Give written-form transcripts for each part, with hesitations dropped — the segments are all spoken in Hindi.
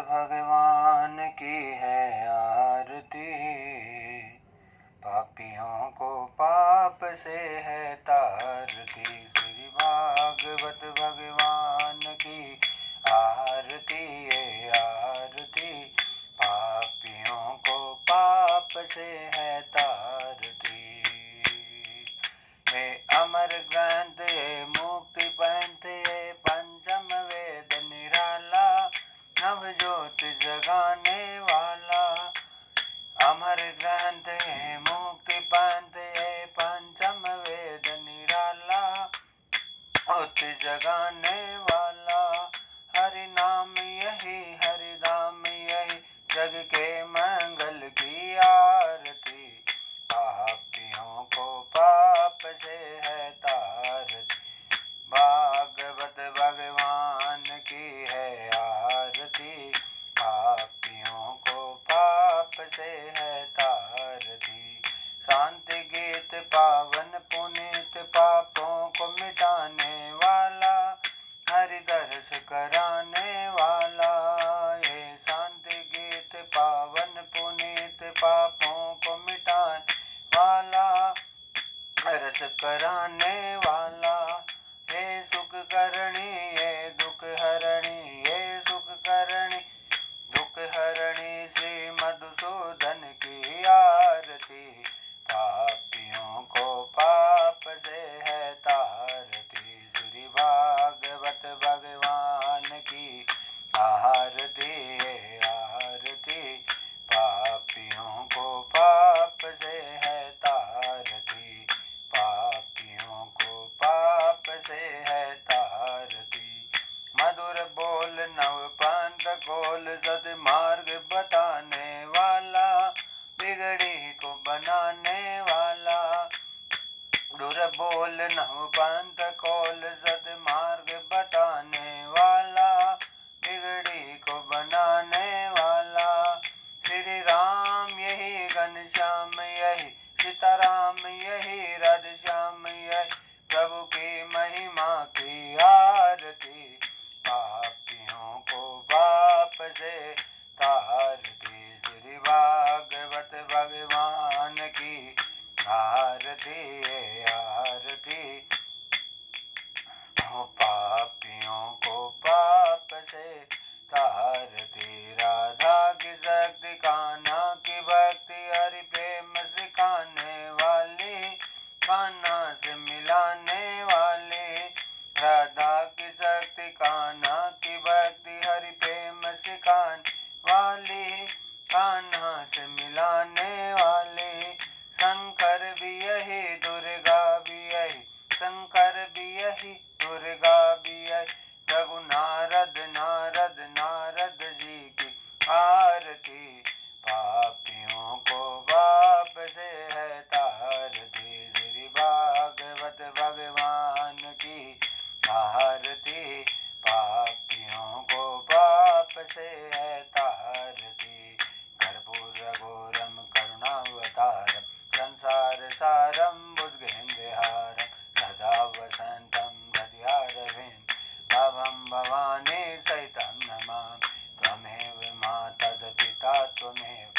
भगवान की है आरती। पापियों को पाप से है तारती। श्री भागवत भगवान की आरती ये आरती। पापियों को पाप से है तारती। हे अमर ग्रंथ ये मुक्ति पंथ ये पंचम वेद निराला। नव ज्योत जगाने वाला। अमर ग्रंथ है मुक्ति पंथ है पंचम वेद निराला। ज्योत जगाने वाला। हरि नाम यही हरि नाम यही जग के मंगल की आरती। पापियों को पाप से है तारती। भागवत भगवान की है आरती। पापियों को पाप से है तारती। शांति गीत पावन पुनीत पापों को मिटाने वाला। हरि दर्श कराने वाला। ये शांति गीत पावन पुनीत पापों को मिटाने वाला। रस कराने वाला। हे सुख करणी ये दुख हरणी ये सुख करणी दुख हरणी श्री मधुसूदन की आरती। पापियों को पाप से है तारती। श्री भागवत भगवान की आरती ये आरती। पापियों को पाप से है तारती। पापियों को पाप से है तारती। मधुर बोल नव पंथ खोल सद्मार्ग बताने वाला। बिगड़ी को बनाने वाला। मधुर बोल नव पंथ खोल सद्मार्ग बताने वाला। बिगड़ी को बनाने वाला। श्री राम यही घनश्याम यही सीताराम यही राधश्याम यही प्रभु की महिमा की आरती। पापियों को पाप से तारती। श्री भागवत भगवान की आरती ये आरती। पापियों को पाप से तारती। राधा की शक्ति कान्हा की भक्ति हरि प्रेम सिखाने वाली। कान्हा से मिलाने वाली। राधा की शक्ति कान्हा की भक्ति हरि प्रेम सिखाने वाली। कान्हा से मिलाने वाली। शंकर भी यही दुर्गा भी यही शंकर भी यही दुर्गा भी यही। रघु नारद नारद नारद जी की आरती। पापियों को पाप से है तारती। श्री भागवत भगवान की आरती। पापियों को पाप से है तारती। कर्पूर घोरम करुणावतारम संसार सारम भुजगेन्द्रहारम सदा वसंतम हृदयारविंद भवं भवानी सहितं नमामि। त्वमेव माता पिता त्वमेव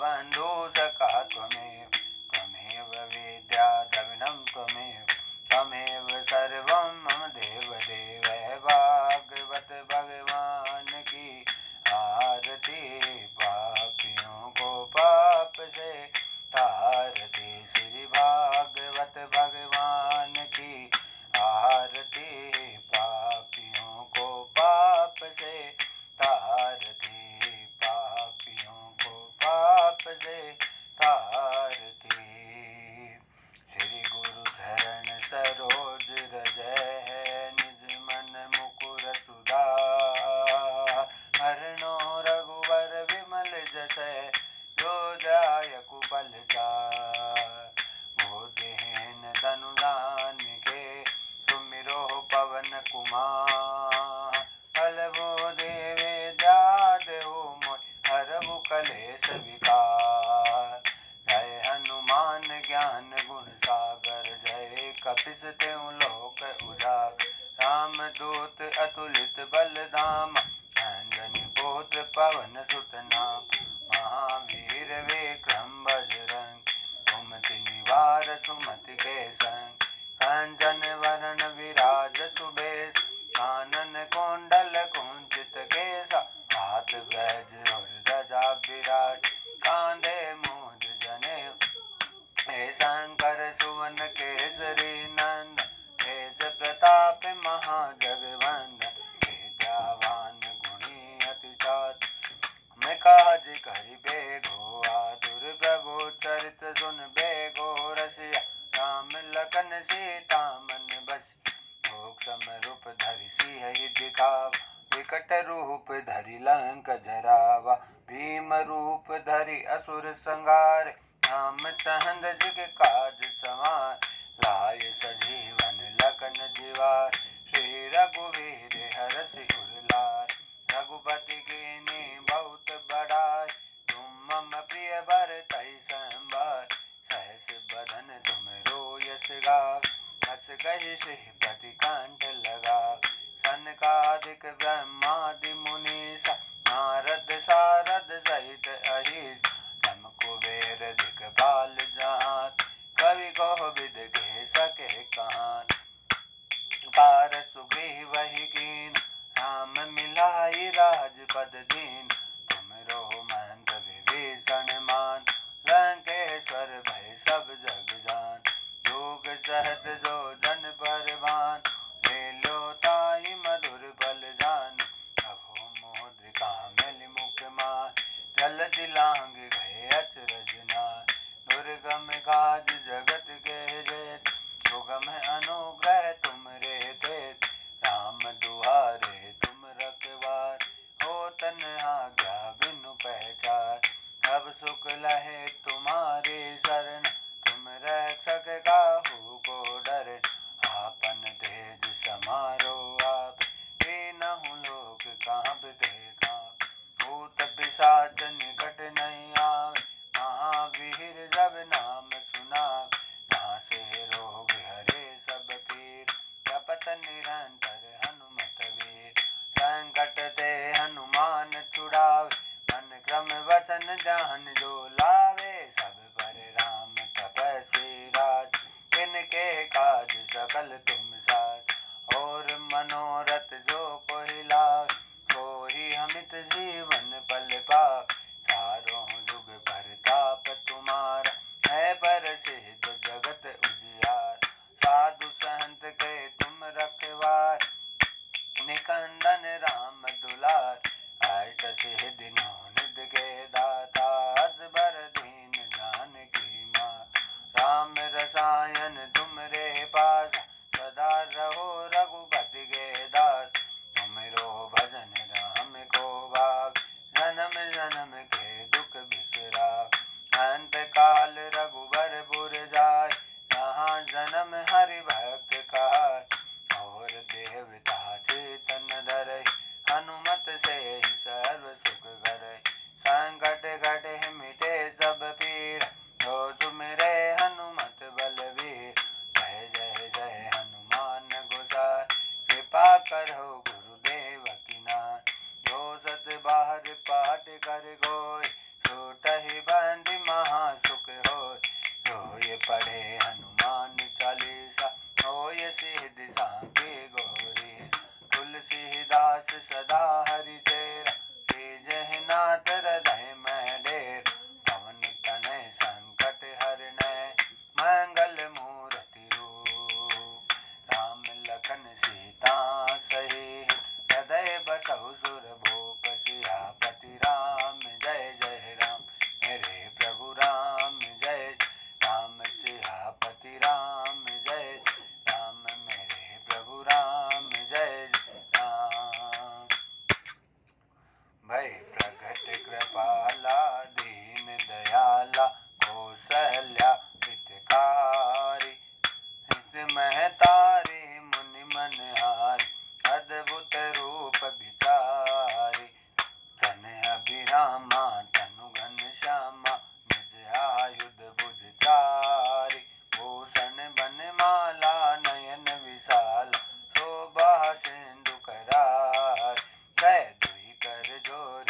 बन्धु सखा त्वमेव। त्वमेव विद्या द्रविणं त्वमेव। त्वमेव सर्वं मम देवदेव। भागवत भगवान की आरती। पापियों को पाप से तारती। श्री भागवत भगवान की आरती। पापियों को पाप से तारती। पापियों को पाप से तारती। श्री गुरु चरण सरोज रज है निज मन मुकुर सुधार। हरणो रघुवर विमल जस जो जायकु पल चार। बुद्धिहीन तनुजान के सुमिरो पवन कुमार। बल बुद्धि विद्या देहु मोहि हरहु कलेश विकार। जय हनुमान ज्ञान गुण सागर जय कपीस तेहु लोक उजागर। रामदूत अतुलित बल धाम अंजनी पुत्र पवन सुत नाम, महावीर विक्रम बजरंग, सुमति निवार सुमति के संग, कंचन वरण विराज सुबेश, कानन कुंडल कुंचित केसा, हाथ बैज और ध्वजा विराज, कांधे मूज जनेऊ, हे शंकर सुवन केसरी नंदन, तेज प्रताप महाजगवंदन, विद्यावान गुणी अति चातुर, मैं काज करिबे गो आतुर, प्रभु चरित सुनबे गो रसिया, राम लखन सीता मन बसिया, सूक्ष्म रूप धरि सिंह दिखावा, विकट रूप धरि लंक जरावा, भीम रूप धरि असुर संहारे, रामचंद्र जी के काज सवार, लाए सजीवन लखन जिवार, श्री रघुवीर हरषि उर लाए, रघुपति कीन्ही बहुत बड़ाई, तुम मम प्रिय भरतहि संभाय, सहस बदन तुम रोयस गाव, हस कहि श्रीपति कंठ लगाव, सनकादिक ब्रह्मादि मुनीसा, नारद सारद सहित अहिस, नम कुबेर दिखपाल जहांत, कवि कोविद कह सके कहान, पार सुग्रीव वही कीन, राम मिलाई राजपद दीन, तुमरो मंत विभीषण मान, लंकेश्वर भय सब जग जान, योग सहज जो जन पर भान, ले लो ताई मधुर बल जान, अहो मुद्रिका मिल मुख मान, जल दिलांग गए अचरज नाथ, दुर्गम काज जगत के जेत, सुगम अनुग्रह तुम रे तेत, राम दुआरे तुम रखवार, हो तन आज्ञा बिनु पहचार, अब सुख लहे तुम्हारी शरण, तुम रक्षक काहू को डरे, आपन तेज समारो आप, तीनहु लोक कांपते कांप, भूत पिशाच निकट नहीं आवे, महावीर जब नाम सुनावे, नासे रोग हरे सब पीर, जपत निरंतर हनुमत वीर, संकट ते हनुमान छुड़ावे, मन क्रम वचन ध्यान जो लावे, सब पर राम तपस्वी राज, इनके काज सकल तुम साथ, और मनोरथ जो कोई लावे, कोई अमित जीवन पल पावे, चारों जुग परताप तुम्हारा, है प्रसिद्ध जगत उजियार, साधु संत के तुम रखवार, निकंदन राम दुलार, अष्ट सिद्धि नौ निधि के दाता, असबर दीन जानकी मां, राम रसायन तुम रे पास, सदा रहो रघुपति के दास, तुमरो भजन राम को भाव, जन्म जन्म के दुख बिसराव, अंत काल रघुबर पुर जाय, जहाँ जन्म हरि भक्त कहाय, और देवता चेतन धरय, हनुमत से सर्व सुख करय, संकट कटे मिटे सब पीर, जो सुमिरे हनुमत बलवीर, जय जय जय हनुमान गोसाई, कृपा करो गुरुदेव की नाय, जो सत बाहर पाठ कर गोय, छूटहि बंदी महासुख होय, जो ये पढ़े हनुमान चालीसा, होय सिद्धि साखी गौरी, तुलसीदास सदा हरि चेरा, तेजहि नाथ हृदय में डेर, पवन तनय संकट हरणय, मंगल मूर्ति रूप, राम लखन सीता सहित, हृदय बसहु सुर भूप, सियापति राम जय जय राम, मेरे प्रभु राम जय राम, सियापति राम जय राम, मेरे प्रभु राम जय राम, भय प्रगट कृपाला दीन दयाला, कौसल्या हितकारी, हित महतारी मुनि मनहारी, अद्भुत रूप विचारी, तन अभिरामा तनु घनश्यामा, निज आयुध भुज चारि, भूषण बनमाला नयन विशाला, शोभा सिंधु करार, कह दुहि कर जोर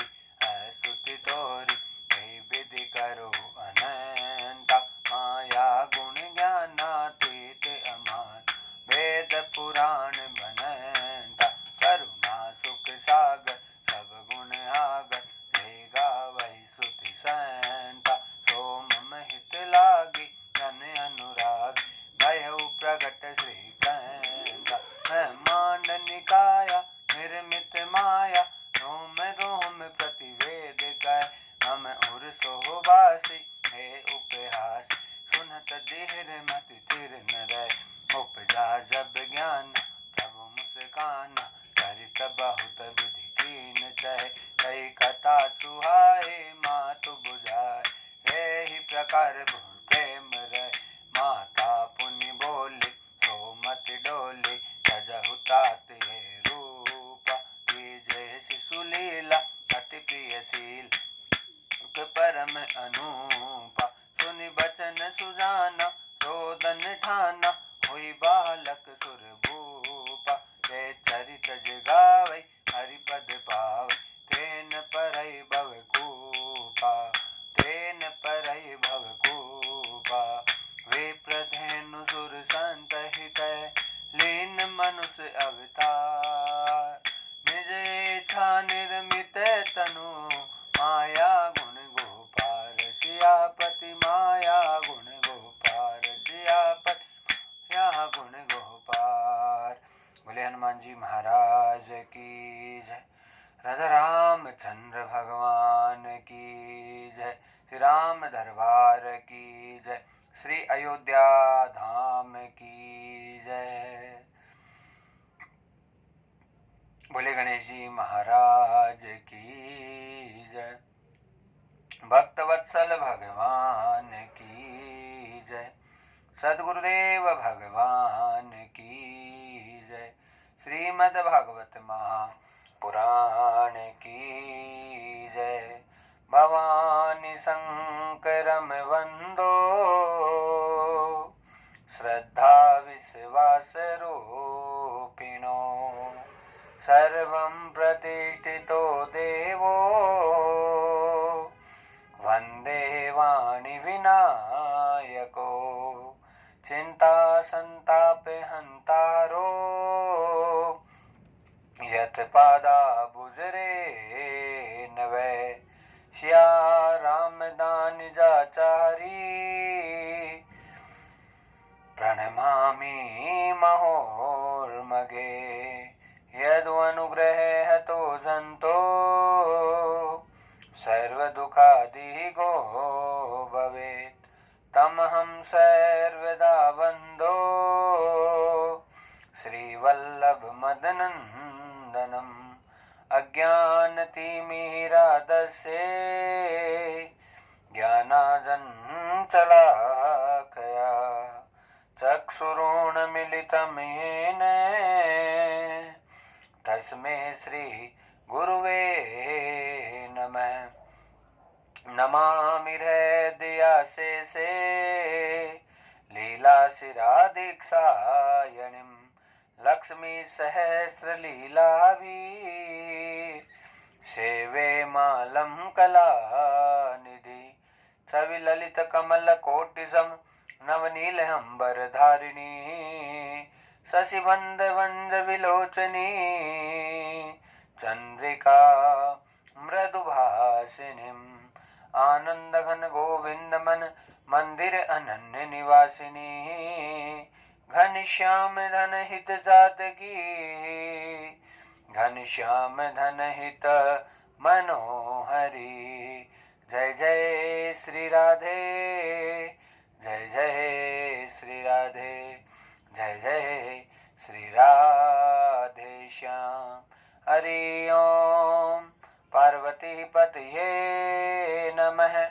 मिला जब ज्ञान प्रभु मुस्काना, चरित बहुत विधि कीन चहे, कई कथा सुहाए मातु बुझाए, यही प्रकार बहु प्रेम रहे, माता पुनि बोले सो मत डोले, तजहु तात ये रूपा, कीजे शिशु लीला अति प्रियशील, परम अनूपा, सुनि बचन सुजाना रोदन ठाना, हुई बालक सुर भूपा, ते चरित जगावै हरिपद पावै, तेन परई भव कूपा, तेन परई भव कूपा, विप्रधेनु सुर संत हितै, लीन मनुष्य अवतार, निज इच्छा निर्मित तनु, माया गुण गोपार, सियापति माया गुण गोपार, सियापति माया गुण गोपार। बोले हनुमान जी महाराज की जय। राजा रामचंद्र भगवान की जय। श्री राम दरबार की जय। श्री अयोध्या धाम की जय। बोले गणेश जी महाराज की जय। भक्त वत्सल भगवान की जय। सद्गुरुदेव भगवान की जय। श्रीमद् भागवत महापुराण की जय। भवानी शंकरम वंदो, श्रद्धा विश्वास रूपिणो, सर्वं प्रतिष्ठितो देवो, वंदे वाणी विनायको, चिंता संताप हंतारो, यत पादा बुजरे नवै, श्या रामदान जाचारी, प्रणमामि महोर्मगे, यदनुग्रह हतो जंतो, सर्व दुखादिगो भवेत्, तमहं सर्वदा वन्दो, श्रीवल्लभ मदनन्दनम्, अज्ञानतिमिरादस्ये, ज्ञानाजन् चलाकया, चक्षुरुन्मीलितं येन, तस्मै श्री गुरुवे नमः। नमामि हृदयाशेषे, लीलाशिरादीक्षायणीं, लक्ष्मी सहस्रलीलाभिः, सेवे मालं कलानिधि, छवि ललित कमल कोटिसम, नवनीलहंबरधारिणी, शशिबंध वंज विलोचनी, चंद्रिका मृदुभाषिणीं, आनंद घन गोविंद मन मंदिर अनन्य निवासिनी, घनश्याम धन हित जात की, घनश्याम धन हित मनोहरी। जय जय श्री राधे, जय जय श्री राधे, जय जय श्री राधे श्याम। हरि ओम। पार्वती पतये नमः।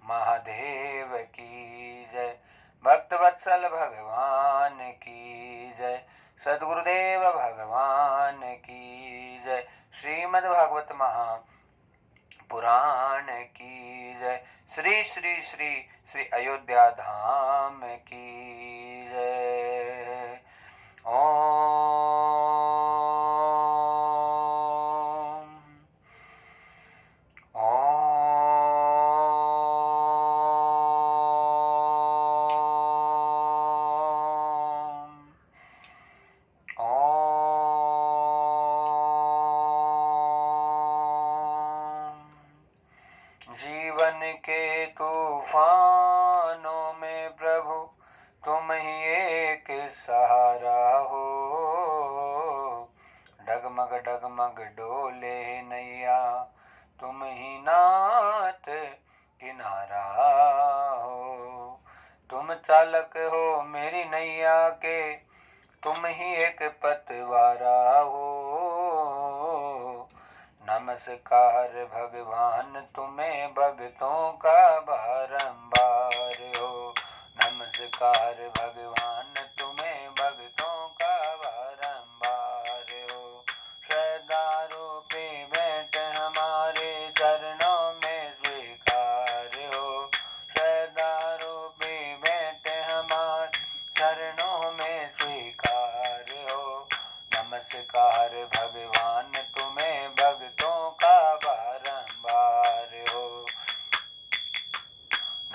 महादेव की जय। भक्तवत्सल भगवान की जय। सद्गुरुदेव भगवान की जय। श्रीमद्भागवत महापुराण की जय। श्री श्री श्री श्री अयोध्या धाम की जय। जीवन के तूफानों में प्रभु तुम ही एक सहारा हो। डगमग डगमग डोले नैया तुम ही नाथ किनारा हो। तुम चालक हो मेरी नैया के, तुम ही एक पतवारा हो। नमस्कार भगवान तुम्हें भक्तों का बारंबार हो। नमस्कार भगवान तुम्हें भक्तों का बारंबार हो। श्रद्धा रूपी भेंट हमारे चरणों में स्वीकार हो। श्रद्धा रूपी भेंट हमारे चरणों में स्वीकार हो। नमस्कार भगवान तुम्हें भक्तों का बारंबार हो।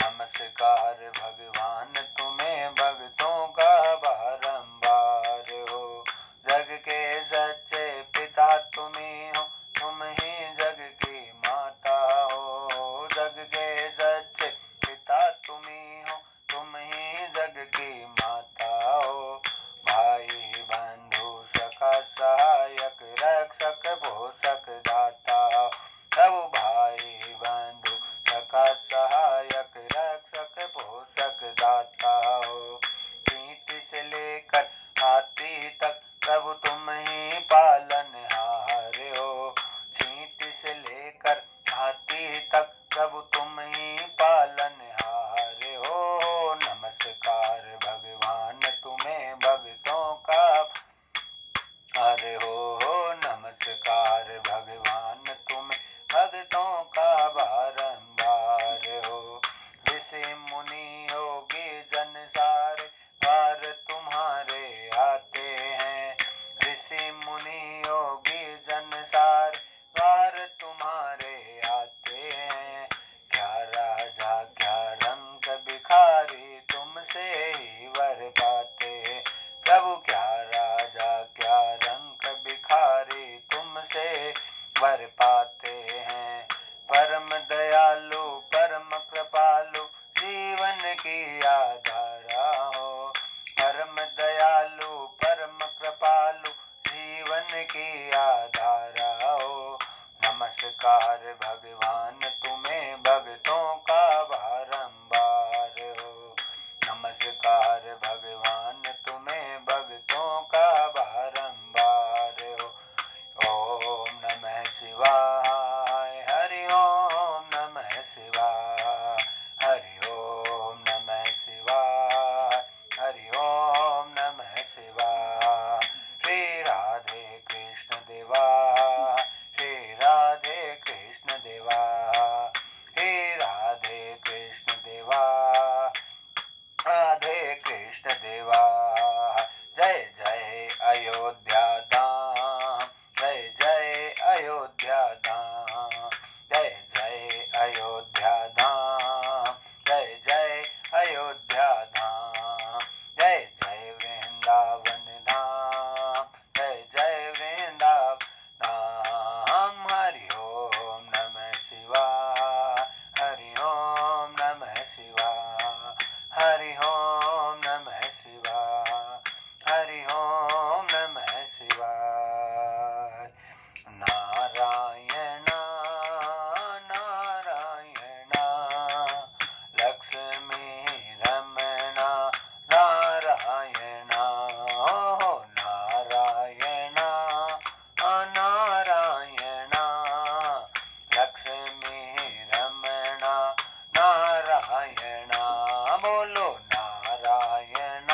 नमस्कार भगवान तुम्हें भक्तों का बारंबार हो। जग के सच्चे पिता तुम्ही हो, तुम ही जग की माता हो। जग के सच्चे पिता तुम्ही हो, तुम ही जग की माता हो। भाई बंधु सखा सहायक रक्षक पोषक दाता हो। प्रभु भाई बंधु सखा सहायक रक्षक पोषक दाता हो। चींटी से लेकर हाथी तक प्रभु तुम ही पालनहार हो। चींटी से लेकर हाथी तक प्रभु तुम ही पालनहार हो। नमस्कार भगवान तुम्हें भक्तों का अरे हो। नमस्कार भगवान तुम्हें भक्तों का बारंबार हो। ऋषि मुनि योगी जन सारे द्वार तुम्हारे आते हैं। ऋषि मुनि योगी जन सारे द्वार तुम्हारे आते हैं। क्या राजा क्या रंग भिखारी तुमसे ही वर पाते हैं। प्रभु क्या राजा क्या रंग भिखारी तुमसे वर पाते हैं। परम दयालु परम कृपालु जीवन की आधारा हो। परम दयालु परम कृपालु जीवन की आधारा हो। नमस्कार भगवान तुम्हें भक्तों का बारंबार हो। नमस्कार भगवान तुम्हें भक्तों का बारंबार हो। ओम नमः शिवाय हरि ओम नमः शिवाय हरि ओम नमः शिवाय हरि ओम नमः शिवाय। श्री राधे कृष्ण देवा श्री राधे कृष्ण देवा हे राधे कृष्ण देवा राधे कृष्ण देवा। जय जय अयोध्या धाम जय जय अयोध्या धाम जय जय अयोध्या धाम जय जय अयोध्या धाम जय जय वृंदावन धाम जय जय वृंदावन धाम। हरि ओम नमः शिवाय हरि ओम नमः शिवाय हरि ओम नमः शिवाय हरि ओम नमः शिवाय। नारायण नारायण लक्ष्मी रमण नारायण हो। नारायण नारायण लक्ष्मी रमण नारायण बोलो नारायण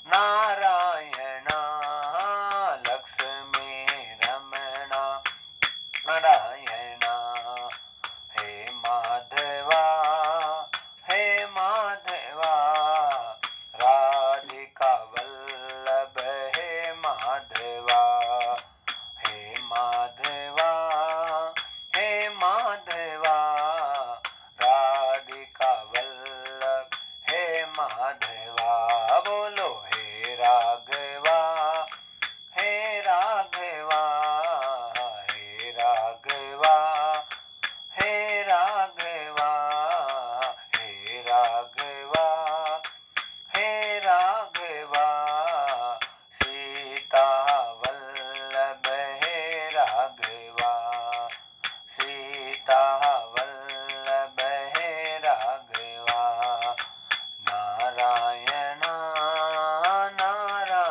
नारायण लक्ष्मी रमण नारायण। हे माधवा राधिका वल्लभ हे माधवा हे माधवा राधिका वल्लभ हे माधवा बोलो हे राघवा हे राघवा हे राघवा हे राघवा हे राघवा हे राघवा। सीता वल्लभ हे राघवा सीता वल्लभ हे राघवा। नारायण नारायण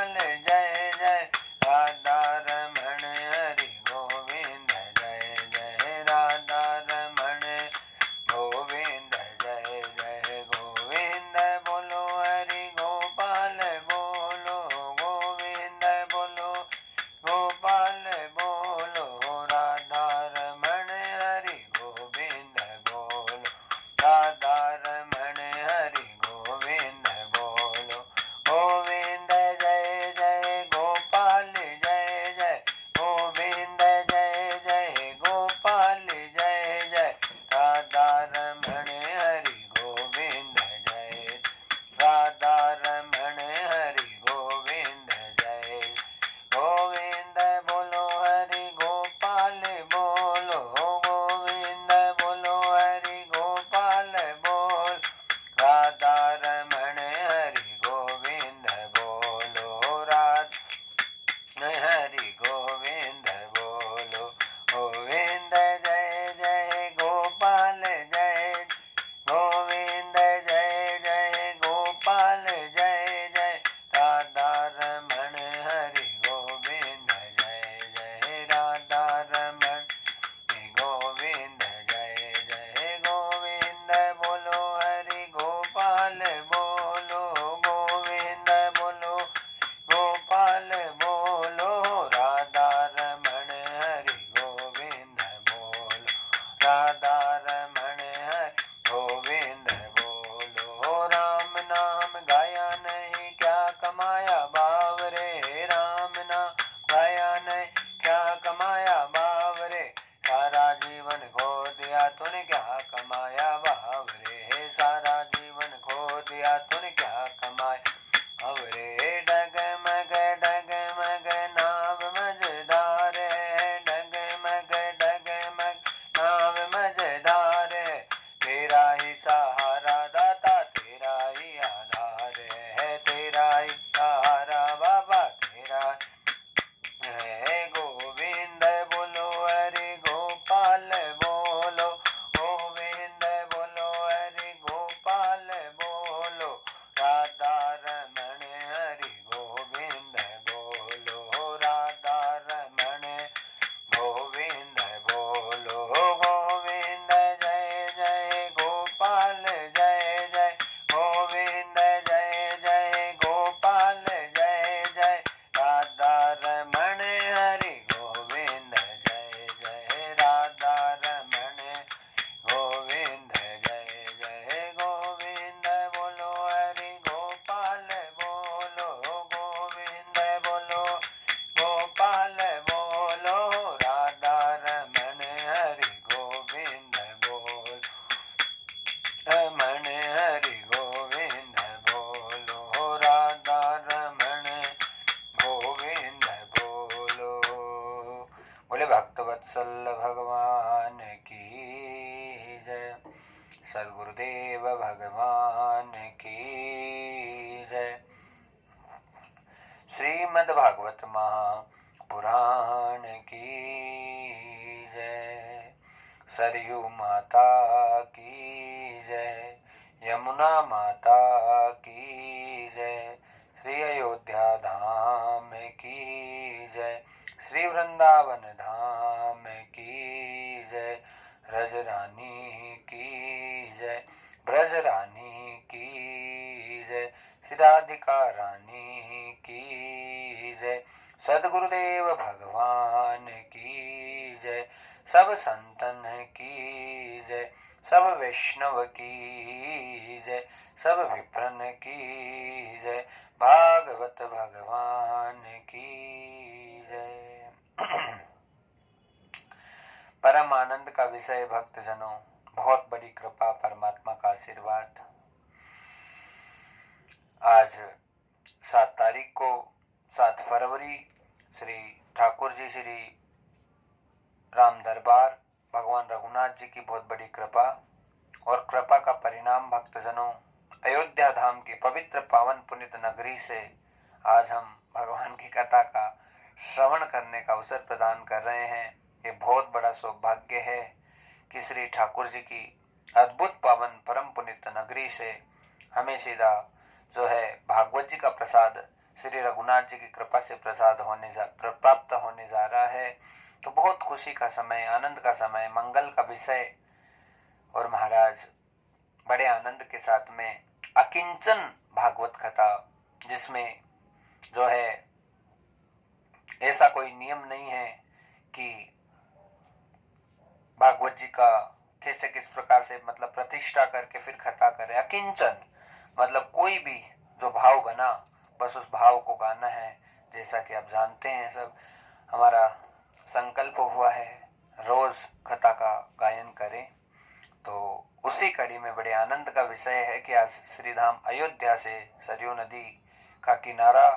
गोपाल जय जय राधा रमण हरि गोविंद जय जय राधा रमण गोविंद जय जय गोविंद बोलो हरि गोपाल बोलो गोविंद बोलो गोपाल बोलो राधा रमण हरि गोविंद बोलो राधा रमण हरि गोविंद बोलो गोविंद जय जय गोपाल जय जय गोविंद जय जय गोपाल जय जय राधा रमण हरि गोविंद जय राधा रमण हरि गोविंद जय गोविंद बोलो हरि गोपाल बोलो गोविंद बोलो हरि गोपाल बोल राधा रमण हरि गोविंद बोलो राधा हरि गोविंद बोलो गोविंद जय जय गोपाल जय गोविंद जय जय गोपाल जय जय राधा रमण हरि गोविंद जय जय राधा रमण गोविंद जय जय गोविंद बोलो हरि गोपाल बोलो गोविंद बोलो गोपाल बोलो राधा रमण हरि गोविंद बोलो राधा रमण हरि गोविंद बोलो राम नाम गाया नहीं क्या कमाया बावरे राम नाम गाया नहीं क्या कमाया बावरे सारा जीवन खो दिया तूने क्या कमाया बावरे सारा जीवन खो दिया तूने क्या कमाया बावरे डगमग नाव मजेदार डगमग नाव मजेदार तेरा ही सहारा दाता तेरा ही आधार है तेरा ही सहारा बाबा तेरा है गोविंद बोलो हरि गोपाल बोलो गोविंद बोलो हरि गोपाल बोलो राधा रमण हरि गोविंद बोलो राधा रमण गोविंद बोलो गोविंद जय जय गोपाल जय जय गोविंद जय जय गोपाल जय जय राधा रमण हरि गोविंद जय जय राधा रमण गोविंद जय जय गोविंद बोलो हरि गोपाल बोलो गोविंद बोलो गोपाल बोलो राधा रमण हरि गोविंद बोल रमण हरि गोविंद बोलो राधा रमण गोविंद बोलो बोले भक्तवत्सल भगवान की जय सद्गुरुदेव भगवान की जय श्रीमद्भागवत महापुराण की जय सरयू माता की जय यमुना माता की जय श्री अयोध्या धाम की जय श्री वृंदावन धाम की जय रजरानी की जय ब्रज रानी की जय श्री राधिका रानी की जय सद्गुरुदेव भगवान की जय सब संतन की जय सब वैष्णव की जय सब विप्रन की जय भागवत भगवान की जय परम आनंद का विषय भक्तजनों, बहुत बड़ी कृपा, परमात्मा का आशीर्वाद। आज 7 तारीख को 7 फरवरी श्री ठाकुर जी श्री राम दरबार भगवान रघुनाथ जी की बहुत बड़ी कृपा, और कृपा का परिणाम भक्तजनों अयोध्या धाम की पवित्र पावन पुनित नगरी से आज हम भगवान की कथा का श्रवण करने का अवसर प्रदान कर रहे हैं। ये बहुत बड़ा सौभाग्य है कि श्री ठाकुर जी की अद्भुत पावन परम पुनित नगरी से हमें सीधा जो है भागवत जी का प्रसाद श्री रघुनाथ जी की कृपा से प्राप्त होने जा रहा है। तो बहुत खुशी का समय, आनंद का समय, मंगल का विषय। और महाराज बड़े आनंद के साथ में अकिंचन भागवत कथा, जिसमें जो है ऐसा कोई नियम नहीं है कि भागवत जी का कैसे किस प्रकार से मतलब प्रतिष्ठा करके फिर कथा करे। अकिंचन मतलब कोई भी जो भाव बना बस उस भाव को गाना है। जैसा कि आप जानते हैं सब, हमारा संकल्प हुआ है रोज कथा का गायन करें। तो उसी कड़ी में बड़े आनंद का विषय है कि आज श्रीधाम अयोध्या से सरयू नदी का किनारा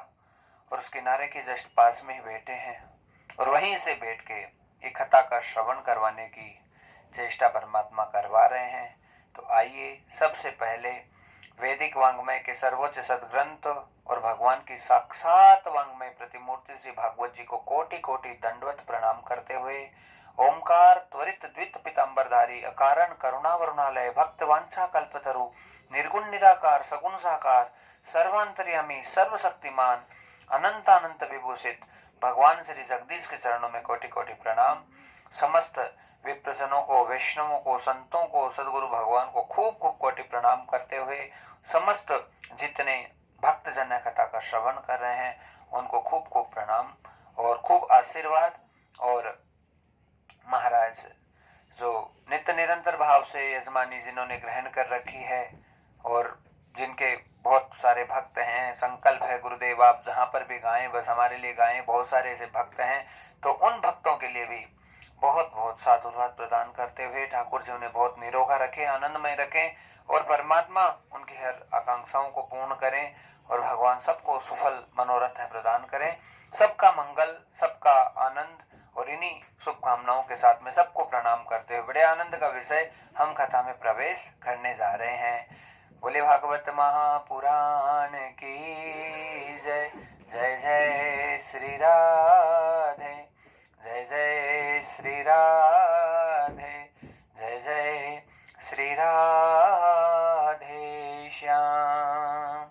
और उस किनारे के जस्ट पास में ही बैठे हैं और वहीं से बैठ के एक कथा का श्रवण करवाने की चेष्टा परमात्मा करवा रहे हैं। तो आइए सबसे पहले वैदिक वांग्मय के सर्वोच्च सदग्रंथ और भगवान की साक्षात वांग्मय प्रतिमूर्ति श्री भागवत जी को कोटि कोटि दंडवत प्रणाम करते हुए ओमकार त्वरित द्वित पीतांबरधारी अकारण करुणावरुणालय भक्त वांछा कल्पतरु निर्गुण निराकार सगुण साकार सर्वांतर्यामी सर्वशक्तिमान अनंतानंत विभूषित भगवान श्री जगदीश के चरणों में कोटि कोटि प्रणाम। समस्त विप्रजनों को, वैष्णवों को, संतों को, सदगुरु भगवान को खूब खूब कोटि प्रणाम करते हुए समस्त जितने भक्त जन कथा का श्रवण कर रहे हैं उनको खूब खूब प्रणाम और खूब आशीर्वाद। और महाराज जो नित्य निरंतर भाव से यजमानी जिन्होंने ग्रहण कर रखी है और जिनके बहुत सारे भक्त हैं, संकल्प है गुरुदेव आप जहां पर भी गाएं बस हमारे लिए गाएं, बहुत सारे ऐसे भक्त हैं। तो उन भक्तों के लिए भी बहुत बहुत साधुवाद प्रदान करते हुए ठाकुर जी उन्हें बहुत निरोगा रखें, आनंदमय रखें और परमात्मा उनकी हर आकांक्षाओं को पूर्ण करें और भगवान सबको सफल मनोरथ प्रदान करें। सबका मंगल, सबका आनंद और इन्हीं शुभकामनाओं के साथ में सबको प्रणाम करते हुए बड़े आनंद का विषय हम कथा में प्रवेश करने जा रहे हैं। बोले भागवत महापुराण की जय। जय जय श्री राधे, जय जय श्री राधे, जय जय श्री राधे श्याम।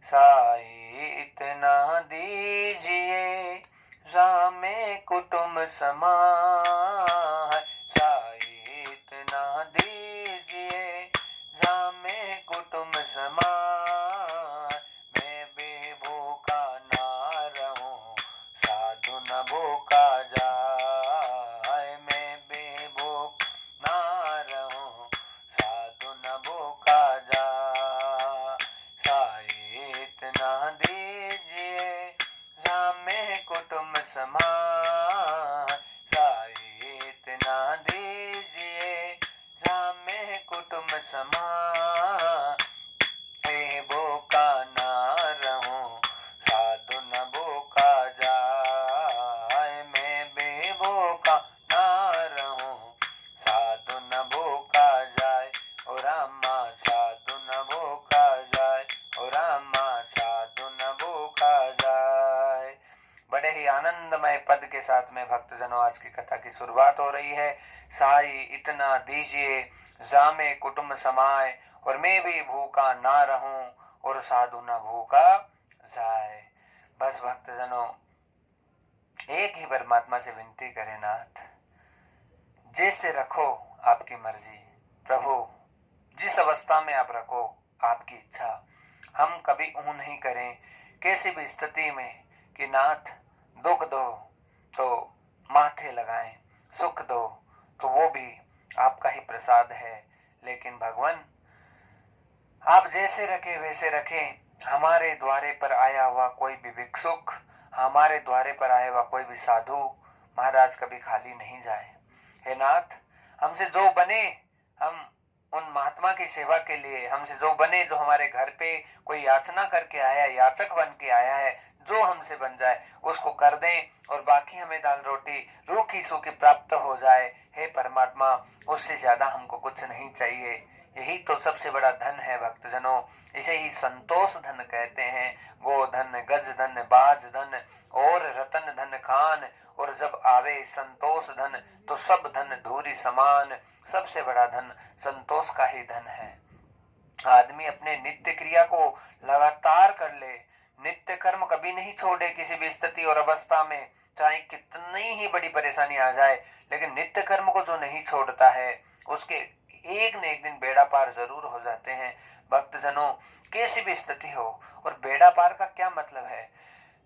साई इतना दीजिए रामे कुटुंब समाए, साई इतना दीजिए रामे कुटुंब समाए। मैं भी भूखा ना रहूं साधु न भूखा जाए, मैं भी भूख ना रहूं साधु न भूखा जाए। साई इतना दीजिए रामे कुटुंब समाए, साई इतना दीजिए रामे कुटुंब समाए। मैं भूखा ना रहूं साधु न भूखा जाए, मैं भी भूखा ना रहूं साधु न भूखा जाए। ओ रामा साधु न भूखा जाए, ओ रामा साधु न भूखा जाए। बड़े ही आनंदमय पद के साथ में भक्तजनों आज की कथा की शुरुआत हो रही है। साई इतना दीजिए जामे कुटुंब समाए और मैं भी भूखा ना रहूं और साधु ना भूखा जाए। बस भक्तजनों एक ही परमात्मा से विनती करें, नाथ जैसे रखो आपकी मर्जी, प्रभु जिस अवस्था में आप रखो आपकी इच्छा। हम कभी ऊँ नहीं करें कैसी भी स्थिति में कि नाथ दुख दो तो माथे लगाएं, सुख दो तो वो भी आपका ही प्रसाद है। लेकिन भगवान आप जैसे रखे वैसे रखें, हमारे द्वारे पर आया हुआ कोई भी भिक्षुक, हमारे द्वारे पर आया हुआ कोई भी साधु महाराज कभी खाली नहीं जाए। हे नाथ हमसे जो बने, हम उन महात्मा की सेवा के लिए हमसे जो बने, जो हमारे घर पे कोई याचना करके आया है, याचक बन के आया है, जो हमसे बन जाए उसको कर दें और बाकी हमें दाल रोटी रूखी सूखी प्राप्त हो जाए। हे परमात्मा उससे ज्यादा हमको कुछ नहीं चाहिए। यही तो सबसे बड़ा धन है भक्तजनों, इसे ही संतोष धन कहते हैं। गो धन, गज धन, बाज धन और रतन धन खान, और जब आवे संतोष धन तो सब धन धूरी समान। सबसे बड़ा धन संतोष का ही धन है। आदमी अपने नित्य क्रिया को लगातार कर ले, नित्य कर्म कभी नहीं छोड़े किसी भी स्थिति और अवस्था में, चाहे कितनी ही बड़ी परेशानी आ जाए, लेकिन नित्य कर्म को जो नहीं छोड़ता है उसके एक न एक दिन बेड़ा पार जरूर हो जाते हैं। भक्तजनों, कैसी भी स्थिति हो, और बेड़ा पार का क्या मतलब है?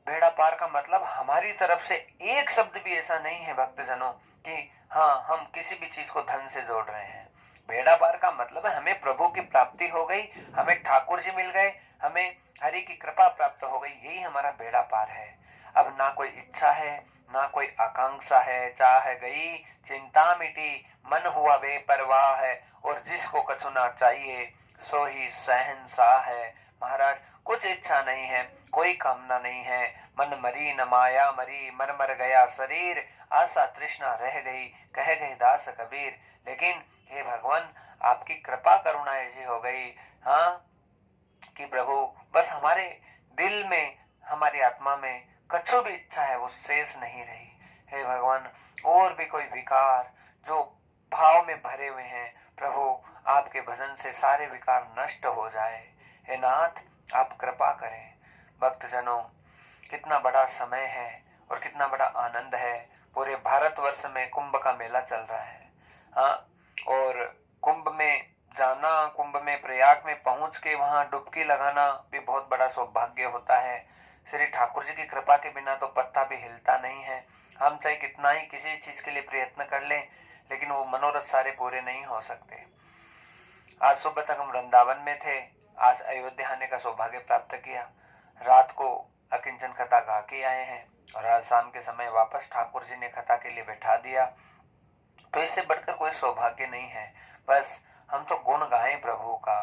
बेड़ा पार का मतलब हमारी तरफ से एक शब्द भी ऐसा नहीं है भक्तजनों कि हाँ हम किसी भी चीज को धन से जोड़ रहे हैं। बेड़ा पार का मतलब है हमें प्रभु की प्राप्ति हो गई, हमें ठाकुर जी मिल गए, हमें हरि की कृपा प्राप्त हो गई, यही हमारा बेड़ा पार है। अब ना कोई इच्छा है, ना कोई आकांक्षा है, चाह गई चिंता मिटी, मन हुआ बेपरवाह है, और जिसको कछु ना चाहिए सो ही शहंशाह है। महाराज, कुछ इच्छा नहीं है, कोई कामना नहीं है, मन मरी न माया मरी, मर मर गया शरीर, आशा तृष्णा रह गई, कह गए दास कबीर। लेकिन हे भगवान, आपकी कृपा करुणा ऐसी हो गई, हाँ, कि प्रभु बस हमारे दिल में, हमारी आत्मा में कछु भी इच्छा है वो शेष नहीं रही। हे भगवान, और भी कोई विकार जो भाव में भरे हुए हैं, प्रभु आपके भजन से सारे विकार नष्ट हो जाए। हे नाथ, आप कृपा करें। भक्तजनों, कितना बड़ा समय है और कितना बड़ा आनंद है। पूरे भारतवर्ष में कुंभ का मेला चल रहा है, हाँ, और कुंभ में जाना, कुंभ में प्रयाग में पहुंच के वहां डुबकी लगाना भी बहुत बड़ा सौभाग्य होता है। श्री ठाकुर जी की कृपा के बिना तो पत्ता भी हिलता नहीं है। हम चाहे कितना ही किसी चीज के लिए प्रयत्न कर लें, लेकिन वो मनोरथ सारे पूरे नहीं हो सकते। आज सुबह तक हम वृंदावन में थे, आज अयोध्या आने का सौभाग्य प्राप्त किया। रात को अकिंचन कथा गा के आए हैं, और आज शाम के समय वापस ठाकुर जी ने कथा के लिए बैठा दिया। तो इससे बढ़कर कोई सौभाग्य नहीं है। बस हम तो गुण गाएं प्रभु का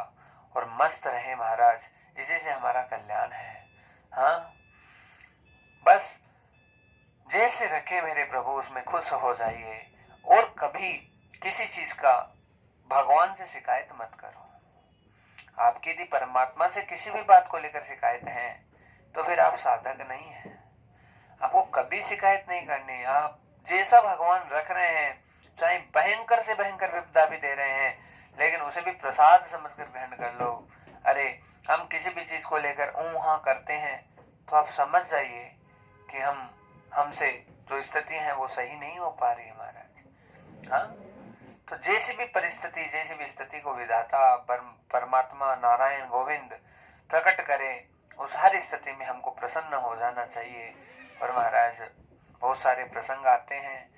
और मस्त रहे महाराज, इसी से हमारा कल्याण है। हाँ, बस जैसे रखे मेरे प्रभु उसमें खुश हो जाइए, और कभी किसी चीज का भगवान से शिकायत मत करो। आपकी यदि परमात्मा से किसी भी बात को लेकर शिकायत है तो फिर आप साधक नहीं है। आपको कभी शिकायत नहीं करनी। आप जैसा भगवान रख रहे हैं, चाहे भयंकर से भयंकर विपदा भी दे रहे हैं, लेकिन उसे भी प्रसाद समझकर ग्रहण कर लो। अरे, हम किसी भी चीज को लेकर हाँ करते हैं तो आप समझ जाइए कि हमसे जो स्थिति है वो सही नहीं हो पा रही है महाराज। हाँ, तो जैसी भी परिस्थिति, जैसी भी स्थिति को विधाता परमात्मा नारायण गोविंद प्रकट करे, उस हर स्थिति में हमको प्रसन्न हो जाना चाहिए। और महाराज, बहुत सारे प्रसंग आते हैं।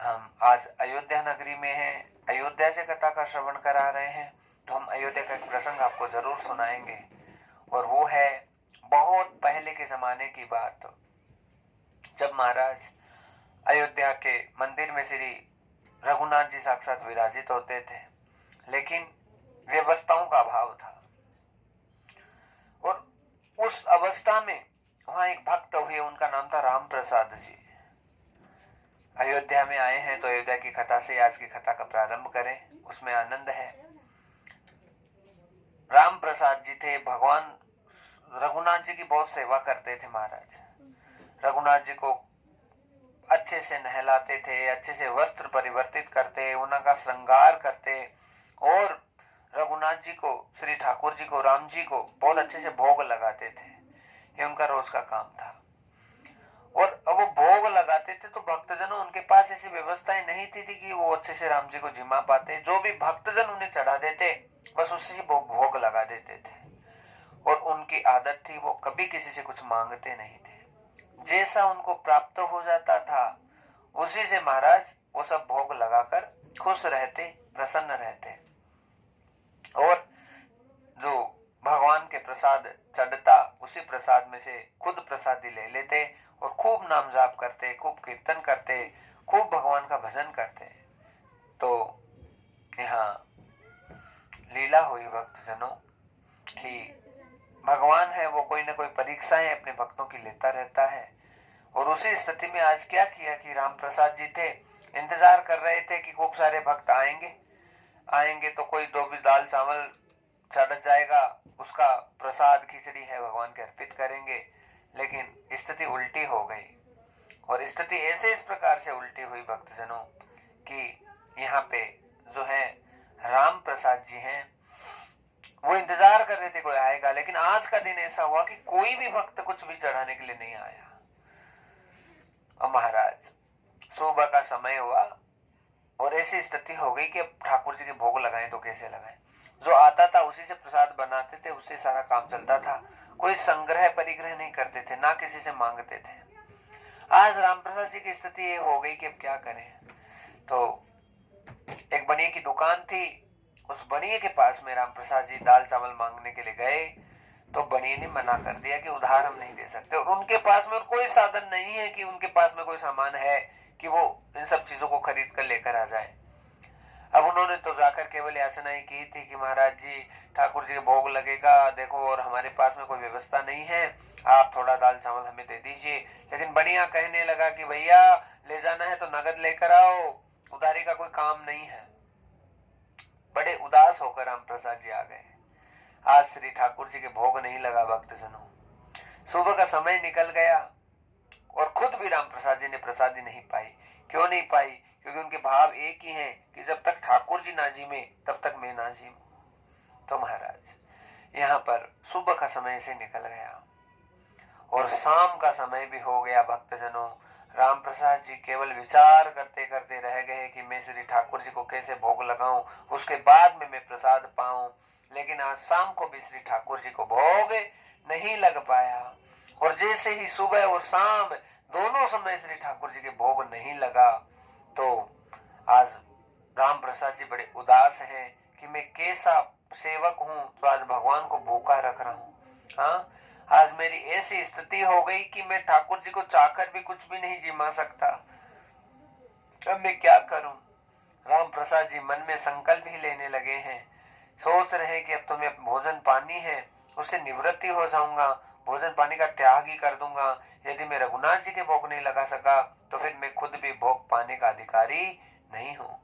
हम आज अयोध्या नगरी में हैं, अयोध्या से कथा का श्रवण करा रहे हैं, तो हम अयोध्या का एक प्रसंग आपको जरूर सुनाएंगे। और वो है बहुत पहले के जमाने की बात, जब महाराज अयोध्या के मंदिर में श्री रघुनाथ जी साक्षात विराजित होते थे, लेकिन व्यवस्थाओं का अभाव था। और उस अवस्था में वहां एक भक्त हुए, उनका नाम था राम प्रसाद जी। अयोध्या में आए हैं तो अयोध्या की कथा से आज की कथा का प्रारंभ करें, उसमें आनंद है। राम प्रसाद जी थे, भगवान रघुनाथ जी की बहुत सेवा करते थे महाराज। रघुनाथ जी को अच्छे से नहलाते थे, अच्छे से वस्त्र परिवर्तित करते, उनका श्रृंगार करते, और रघुनाथ जी को, श्री ठाकुर जी को, राम जी को बहुत अच्छे से भोग लगाते थे। ये उनका रोज का काम था। और अब वो भोग लगाते थे तो भक्तजनों, उनके पास ऐसी व्यवस्थाएं नहीं थी कि वो अच्छे से राम जी को जिमा पाते। जो भी भक्तजन उन्हें चढ़ा देते, बस उससे भोग लगा देते थे। और उनकी आदत थी, वो कभी किसी से कुछ मांगते नहीं थे। जैसा उनको प्राप्त हो जाता था उसी से महाराज वो सब भोग लगाकर खुश रहते, प्रसन्न रहते। और जो भगवान के प्रसाद चढ़ता, उसी प्रसाद में से खुद प्रसादी ले लेते और खूब नाम जाप करते, खूब कीर्तन करते, खूब भगवान का भजन करते। तो यहाँ लीला हुई भक्तजनों कि भगवान है वो कोई ना कोई परीक्षाएं अपने भक्तों की लेता रहता है। और उसी स्थिति में आज क्या किया कि राम प्रसाद जी थे, इंतजार कर रहे थे कि खूब सारे भक्त आएंगे तो कोई दो भी दाल चावल चढ़ जाएगा, उसका प्रसाद खिचड़ी है भगवान के अर्पित करेंगे। लेकिन स्थिति उल्टी हो गई, और स्थिति ऐसे इस प्रकार से उल्टी हुई भक्तजनों कि यहाँ पे जो है राम प्रसाद जी हैं, वो इंतजार कर रहे थे कोई आएगा, लेकिन आज का दिन ऐसा हुआ कि कोई भी भक्त कुछ भी चढ़ाने के लिए नहीं आया। अब महाराज सुबह का समय हुआ और ऐसी स्थिति हो गई कि अब ठाकुर जी के भोग लगाएं तो कैसे लगाएं। जो आता था उसी से प्रसाद बनाते थे, उससे सारा काम चलता था। कोई संग्रह परिग्रह नहीं करते थे, ना किसी से मांगते थे। आज राम प्रसाद जी की स्थिति ये हो गई कि अब क्या करें। तो एक बनिए की दुकान थी, उस बनिए के पास में राम प्रसाद जी दाल चावल मांगने के लिए गए तो बनिए ने मना कर दिया कि उधार हम नहीं दे सकते, और उनके पास में और कोई साधन नहीं है कि उनके पास में कोई सामान है कि वो इन सब चीजों को खरीद कर लेकर आ जाए। अब उन्होंने तो जाकर केवल याचना ही की थी कि महाराज जी ठाकुर जी के भोग लगेगा देखो, और हमारे पास में कोई व्यवस्था नहीं है, आप थोड़ा दाल चावल हमें दे दीजिए। लेकिन बढ़िया कहने लगा कि भैया ले जाना है तो नगद लेकर आओ, उधारी का कोई काम नहीं है। बड़े उदास होकर राम प्रसाद जी आ गए। आज श्री ठाकुर जी के भोग नहीं लगा भक्तजनों। सुबह का समय निकल गया और खुद भी राम प्रसाद जी ने प्रसादी नहीं पाई। क्यों नहीं पाई? क्योंकि उनके भाव एक ही हैं कि जब तक ठाकुर जी ना जीवे तब तक मैं ना जीऊं। तो महाराज यहाँ पर सुबह का समय से निकल गया और शाम का समय भी हो गया। भक्तजनों, राम प्रसाद जी केवल विचार करते करते रह गए कि मैं श्री ठाकुर जी को कैसे भोग लगाऊं, उसके बाद में मैं प्रसाद पाऊं। लेकिन आज शाम को भी श्री ठाकुर जी को भोग नहीं लग पाया। और जैसे ही सुबह और शाम दोनों समय श्री ठाकुर जी के भोग नहीं लगा तो आज राम प्रसाद जी बड़े उदास हैं कि मैं कैसा सेवक हूं तो आज भगवान को भूखा रख रहा हूं। हाँ, आज मेरी ऐसी स्थिति हो गई कि मैं ठाकुर जी को चाहकर भी कुछ भी नहीं जिमा सकता। अब मैं क्या करूं? राम प्रसाद जी मन में संकल्प ही लेने लगे हैं। सोच रहे हैं कि अब तो मैं भोजन पानी है उससे निवृत्ति हो जाऊंगा, भोजन पानी का त्याग ही कर दूंगा। यदि मैं रघुनाथ जी के भोग नहीं लगा सका तो फिर मैं खुद भी भोग पाने का अधिकारी नहीं हूं।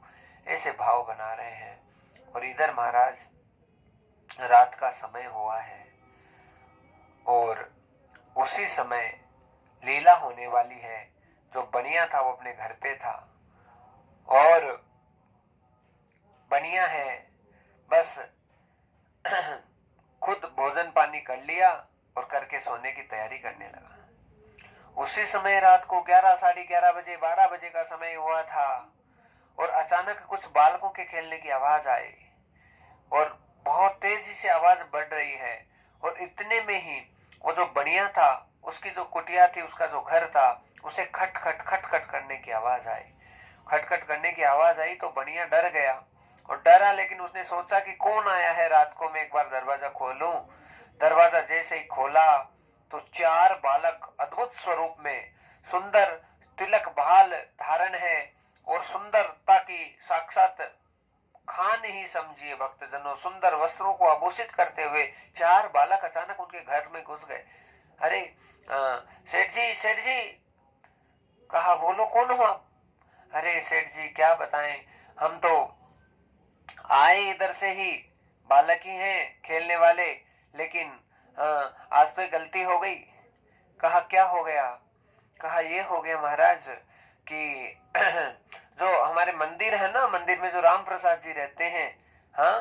ऐसे भाव बना रहे हैं। और इधर महाराज रात का समय हुआ है और उसी समय लीला होने वाली है। जो बनिया था वो अपने घर पे था और बनिया है बस खुद भोजन पानी कर लिया और करके सोने की तैयारी करने लगा। उसी समय रात को 11, साढ़े 11 बजे, 12 बजे का समय हुआ था और अचानक कुछ बालकों के खेलने की आवाज आई और बहुत तेजी से आवाज बढ़ रही है। और इतने में ही वो जो बनिया था उसकी जो कुटिया थी, उसका जो घर था, उसे खट खट खट खट करने की आवाज आई। खटखट करने की आवाज आई तो बनिया डर गया और डरा, लेकिन उसने सोचा कि कौन आया है रात को, मैं एक बार दरवाजा खोलूं। दरवाजा जैसे ही खोला तो 4 बालक अद्भुत स्वरूप में, सुंदर तिलक भाल धारण है और सुंदरता की साक्षात खान ही समझिए भक्तजनों, सुंदर वस्त्रों को आभूषित करते हुए 4 बालक अचानक उनके घर में घुस गए। अरे सेठ जी, सेठ जी। कहा, बोलो कौन हो आप? अरे सेठ जी क्या बताएं, हम तो आए इधर से ही, बालक ही हैं खेलने वाले, लेकिन आज तो गलती हो गई। कहा, क्या हो गया? कहा, ये हो गया महाराज कि जो हमारे मंदिर है ना, मंदिर में जो राम प्रसाद जी रहते हैं, हाँ,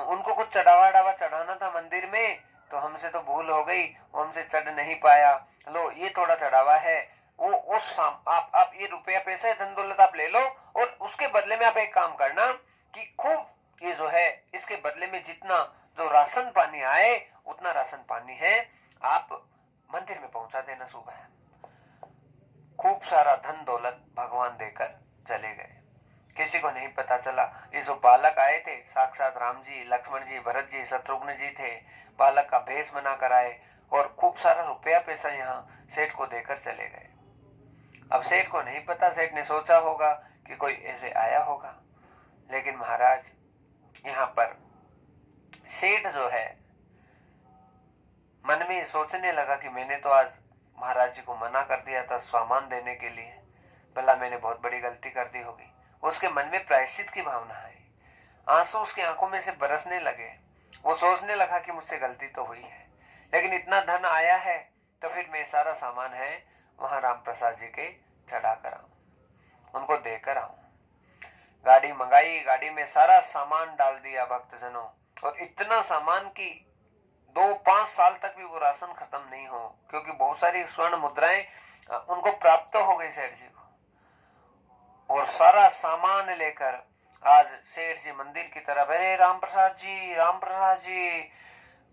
उनको कुछ चढ़ावा चढ़ाना था मंदिर में, तो हमसे तो भूल हो गई, वो हमसे चढ़ नहीं पाया। लो ये थोड़ा चढ़ावा है, वो आप ये रुपया पैसे धन दौलत आप ले लो और उसके बदले में आप एक काम करना कि खूब ये जो है इसके बदले में जितना जो राशन पानी आए उतना राशन पानी है आप मंदिर में पहुंचा देना सुबह। खूब सारा धन दौलत भगवान देकर चले गए। किसी को नहीं पता चला। ये जो बालक आए थे साक्षात राम जी, लक्ष्मण जी, भरत जी, शत्रुघ्न जी थे। बालक का भेष बनाकर आए और खूब सारा रुपया पैसा यहाँ सेठ को देकर चले गए। अब सेठ को नहीं पता, सेठ ने सोचा होगा कि कोई ऐसे आया होगा, लेकिन महाराज यहाँ पर सेठ जो है मन में सोचने लगा कि मैंने तो आज महाराज जी को मना कर दिया था सामान देने के लिए, भला मैंने बहुत बड़ी गलती कर दी होगी। उसके मन में प्रायश्चित की भावना आई, आंसू उसकी आंखों में से बरसने लगे। वो सोचने लगा कि मुझसे गलती तो हुई है, लेकिन इतना धन आया है तो फिर मैं सारा सामान है वहां राम प्रसाद जी के चढ़ा कर आऊं, उनको देकर आऊं। गाड़ी मंगाई, गाड़ी में सारा सामान डाल दिया भक्तजनों और इतना सामान की 2-5 साल तक भी वो राशन खत्म नहीं हो, क्योंकि बहुत सारी स्वर्ण मुद्राएं उनको प्राप्त हो गई सेठ जी को। और सारा सामान लेकर आज सेठ जी मंदिर की तरफ, अरे राम प्रसाद जी, राम प्रसाद जी,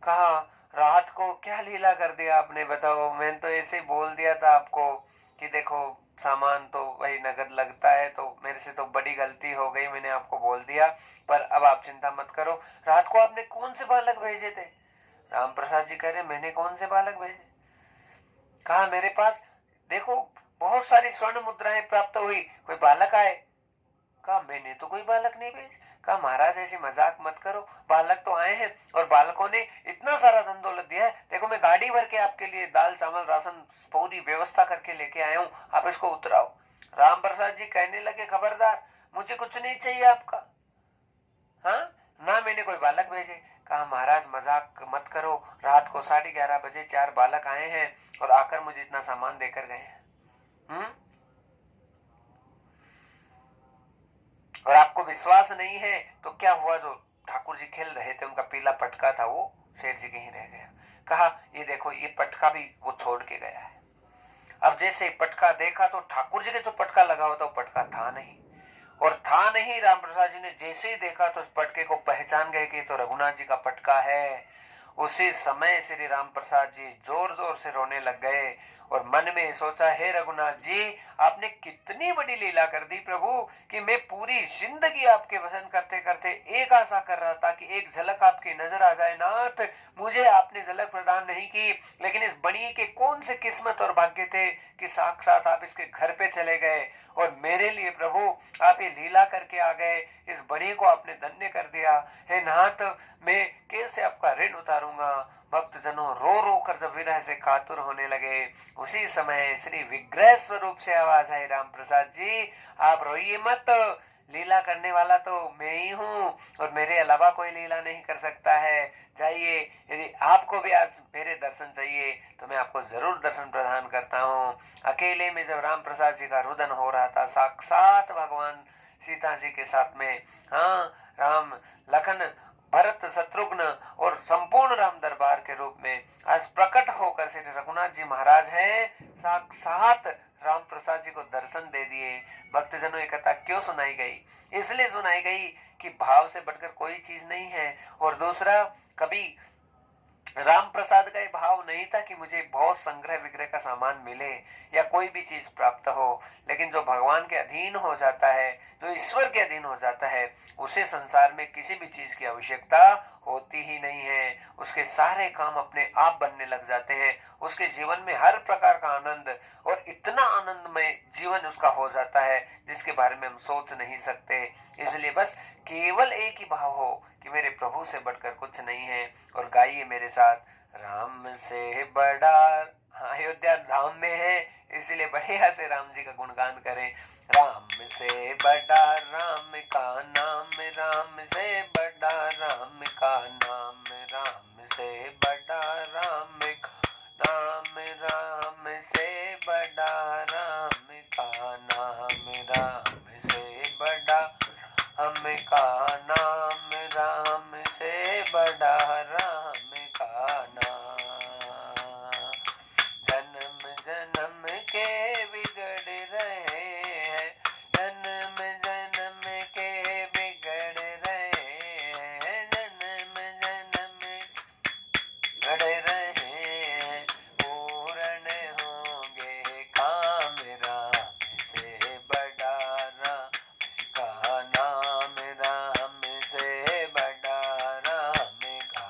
कहा रात को क्या लीला कर दिया आपने, बताओ। मैंने तो ऐसे ही बोल दिया था आपको कि देखो सामान तो वही नगद लगता है, तो मेरे से तो बड़ी गलती हो गई, मैंने आपको बोल दिया, पर अब आप चिंता मत करो। रात को आपने कौन से बालक भेजे थे? राम प्रसाद जी कह रहे मैंने कौन से बालक भेजे? कहा मेरे पास देखो बहुत सारी स्वर्ण मुद्राएं प्राप्त हुई, कोई बालक आए? कहा मैंने तो कोई बालक नहीं भेज। कहा महाराज ऐसे मजाक मत करो, बालक तो आए हैं और बालकों ने इतना सारा धन दौलत दिया है, देखो मैं गाड़ी भर के आपके लिए दाल चावल राशन पूरी व्यवस्था करके लेके आया हूं, आप इसको उतराओ। राम प्रसाद जी कहने लगे खबरदार, मुझे कुछ नहीं चाहिए आपका, हाँ ना मैंने कोई बालक भेजे। कहा महाराज मजाक मत करो, रात को 11:30 बजे 4 बालक आए हैं और आकर मुझे इतना सामान देकर गए हैं। और आपको विश्वास नहीं है तो क्या हुआ, जो ठाकुर जी खेल रहे थे उनका पीला पटका था वो सेठ जी कहीं रह गया। कहा ये देखो ये पटका भी वो छोड़ के गया है। अब जैसे पटका देखा तो ठाकुर जी के जो पटका लगा हुआ था वो पटका था नहीं, और था नहीं। राम प्रसाद जी ने जैसे ही देखा तो उस पटके को पहचान गए कि तो रघुनाथ जी का पटका है। उसी समय श्री राम प्रसाद जी जोर जोर से रोने लग गए और मन में सोचा, हे रघुनाथ जी आपने कितनी बड़ी लीला कर दी प्रभु, कि मैं पूरी जिंदगी आपके भजन करते करते एक आशा कर रहा था कि एक झलक आपकी नजर आ जाए नाथ, मुझे आपने झलक प्रदान नहीं की, लेकिन इस बड़ी के कौन से किस्मत और भाग्य थे कि साक्षात आप इसके घर पे चले गए और मेरे लिए प्रभु आप ये लीला करके आ गए, इस बड़ी को आपने धन्य कर दिया। हे नाथ मैं कैसे आपका ऋण उतारूंगा। भक्त जनों रो रो कर जब विरह से कातुर होने लगे, उसी समय श्री विग्रह स्वरूप से आवाज आई, राम प्रसाद जी आप रोइए मत, लीला करने वाला तो मैं ही हूँ और मेरे अलावा कोई लीला नहीं कर सकता है। जाइए, यदि आपको भी आज मेरे दर्शन चाहिए तो मैं आपको जरूर दर्शन प्रदान करता हूँ। अकेले में जब राम प्रसाद जी का रुदन हो रहा था, साक्षात भगवान सीता जी के साथ में, हाँ राम लखन भरत शत्रुघ्न और संपूर्ण राम दरबार के रूप में आज प्रकट होकर श्री रघुनाथ जी महाराज हैं, साक्षात राम प्रसाद जी को दर्शन दे दिए। भक्तजनों ये कथा क्यों सुनाई गई? इसलिए सुनाई गई कि भाव से बढ़कर कोई चीज नहीं है। और दूसरा, कभी राम प्रसाद का ये भाव नहीं था कि मुझे बहुत संग्रह विग्रह का सामान मिले या कोई भी चीज प्राप्त हो, लेकिन जो भगवान के अधीन हो जाता है, जो ईश्वर के अधीन हो जाता है, उसे संसार में किसी भी चीज की आवश्यकता होती ही नहीं है। उसके सारे काम अपने आप बनने लग जाते हैं, उसके जीवन में हर प्रकार का आनंद और इतना आनंदमय जीवन उसका हो जाता है जिसके बारे में हम सोच नहीं सकते। इसलिए बस केवल एक ही भाव हो कि मेरे प्रभु से बढ़कर कुछ नहीं है। और गाइए मेरे साथ, राम से बड़ा, हाँ अयोध्या धाम में है इसलिए बढ़िया से राम जी का गुणगान करें। राम से बड़ा राम का नाम, राम से बड़ा राम का नाम, राम से बड़ा राम का नाम, राम से बड़ा राम का नाम, राम से बड़ा हम का नाम, राम से बड़ा राम का नाम। जन्म जन्म के बिगड़ रहे हैं, जन्म जन्म के बिगड़ रहे हैं, जन्म जन्म बिगड़ रहे हैं, पूर्ण होंगे काम, राम से बड़ा राम का नाम, राम से बड़ा राम का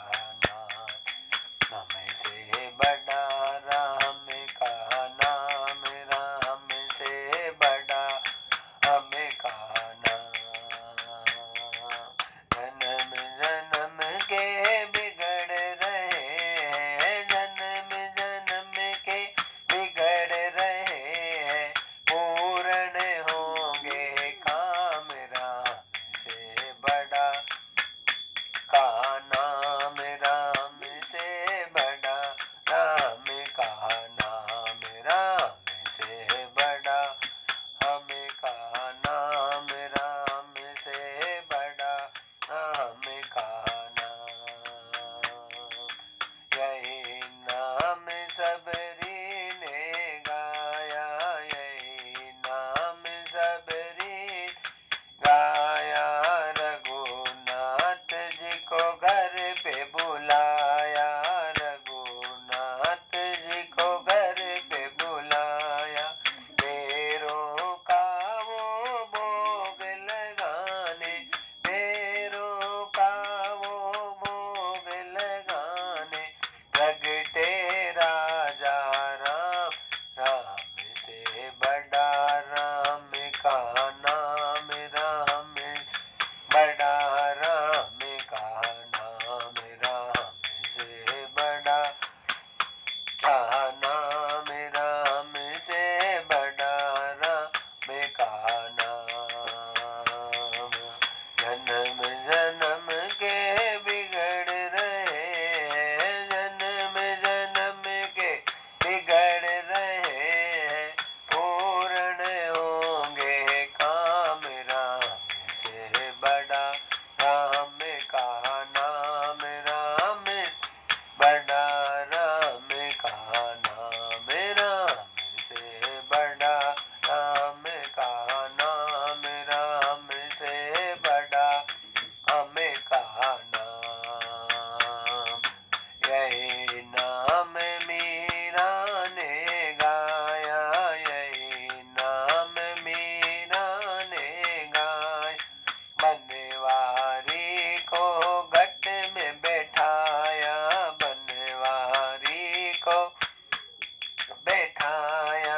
बैठाया,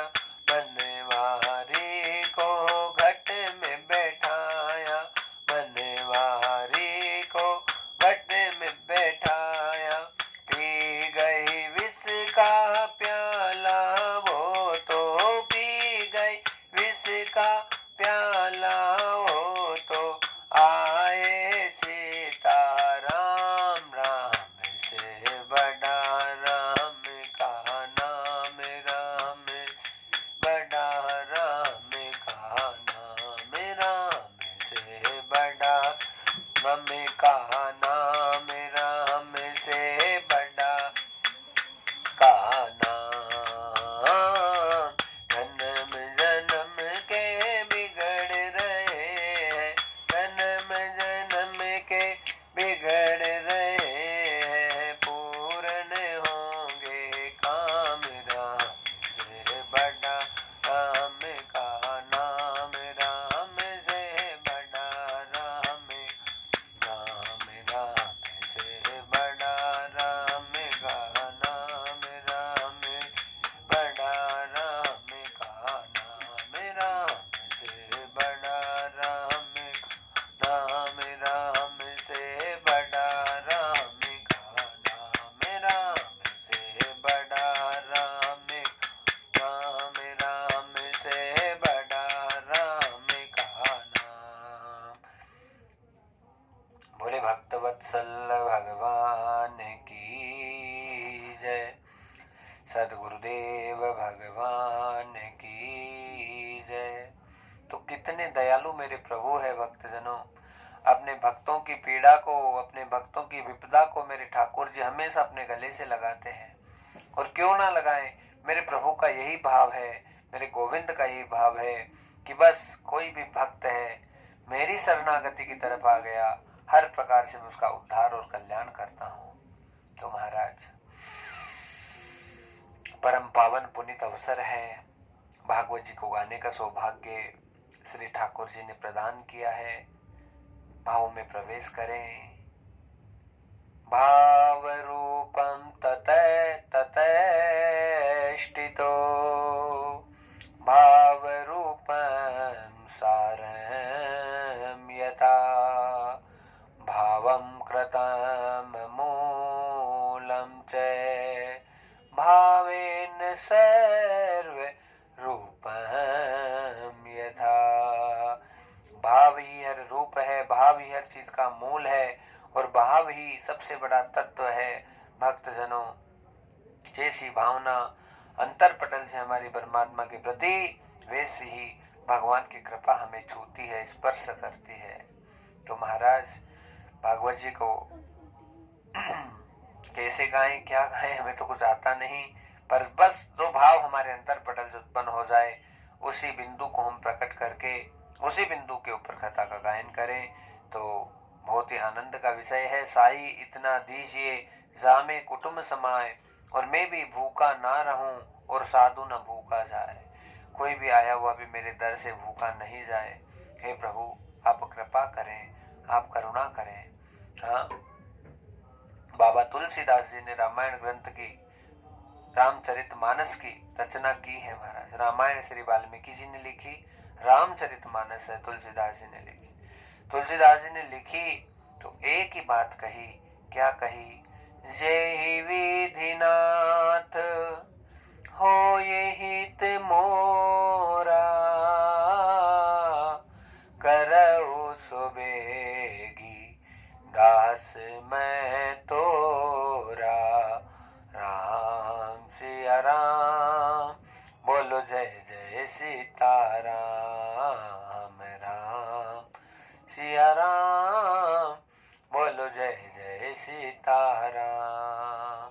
बनवारी को घट में बैठाया, बनवारी को घट में बैठाया। पी गई विष का प्याला, वो तो पी गई विष का प्याला, वो तो आए सीताराम, राम से बड़ा राम का नाम, राम बड़ा राम का नाम, राम से बड़ा राम का नाम, राम से बड़ा का नाम। जन्म जन्म के बिगड़ रहे हैं, जन्म जन्म के बिगड़ रहे हैं, पूर्ण होंगे काम, राम से बड़ा राम का नाम, राम से बड़ा राम, राम राम से बड़ा राम का नाम, राम बड़ा राम का नाम, राम से बड़ा राम, राम राम से बड़ा राम का नाम, राम से बड़ा राम, राम राम से बड़ा राम का नाम। बोले भक्तवत्सल भगवान की जय, सद्गुरुदेव भगवान की जय। तो कितने दयालु मेरे प्रभु है भक्तजनों। अपने भक्तों की पीड़ा को, अपने भक्तों की विपदा को मेरे ठाकुर जी हमेशा अपने गले से लगाते हैं। और क्यों ना लगाएं, मेरे प्रभु का यही भाव है, मेरे गोविंद का यही भाव है कि बस कोई भी भक्त है मेरी शरणागति की तरफ आ गया, हर प्रकार से मैं उसका उद्धार और कल्याण करता हूँ। तो महाराज परम पावन पुनीत अवसर है, भागवत जी को गाने का सौभाग्य श्री ठाकुर जी ने प्रदान किया है। भाव में प्रवेश करें। भाव रूपम ततः ततष्टितो, भाव रूपम सारम यथा, भावं कृतं मूलं च, भावेन सर्व रूपम यथा। भाव ही हर रूप है, भाव ही हर चीज का मूल है और भाव ही सबसे बड़ा तत्व है। भक्तजनों, जैसी भावना अंतर पटल से हमारी परमात्मा के प्रति, वैसे ही भगवान की कृपा हमें छूती है, स्पर्श करती है। तो महाराज भागवत जी को कैसे गाएं, क्या गाएं, हमें तो कुछ आता नहीं, पर बस जो भाव हमारे अंतर पटल से उत्पन्न हो जाए, उसी बिंदु को हम प्रकट करके उसी बिंदु के ऊपर कथा का गायन करें तो बहुत ही आनंद का विषय है। साई इतना दीजिए जामे कुटुंब समाए, और मैं भी भूखा ना रहूं और साधु न भूखा जाए। कोई भी आया हुआ भी मेरे दर से भूखा नहीं जाए। हे प्रभु, आप कृपा करें, आप करुणा करें। हाँ, बाबा तुलसीदास जी ने रामायण ग्रंथ की, रामचरितमानस की रचना की है महाराज। रामायण श्री वाल्मीकि जी ने लिखी, रामचरितमानस है तुलसीदास जी ने लिखी। तुलसीदास जी ने लिखी तो एक ही बात कही, क्या कही? जय विधिनाथ हो ये हित मोरा, करऊ सुबेगी दास मैं तोरा। राम सिया राम, बोलो जय जय सीताराम। राम सिया राम, बोलो जय जय सीताराम।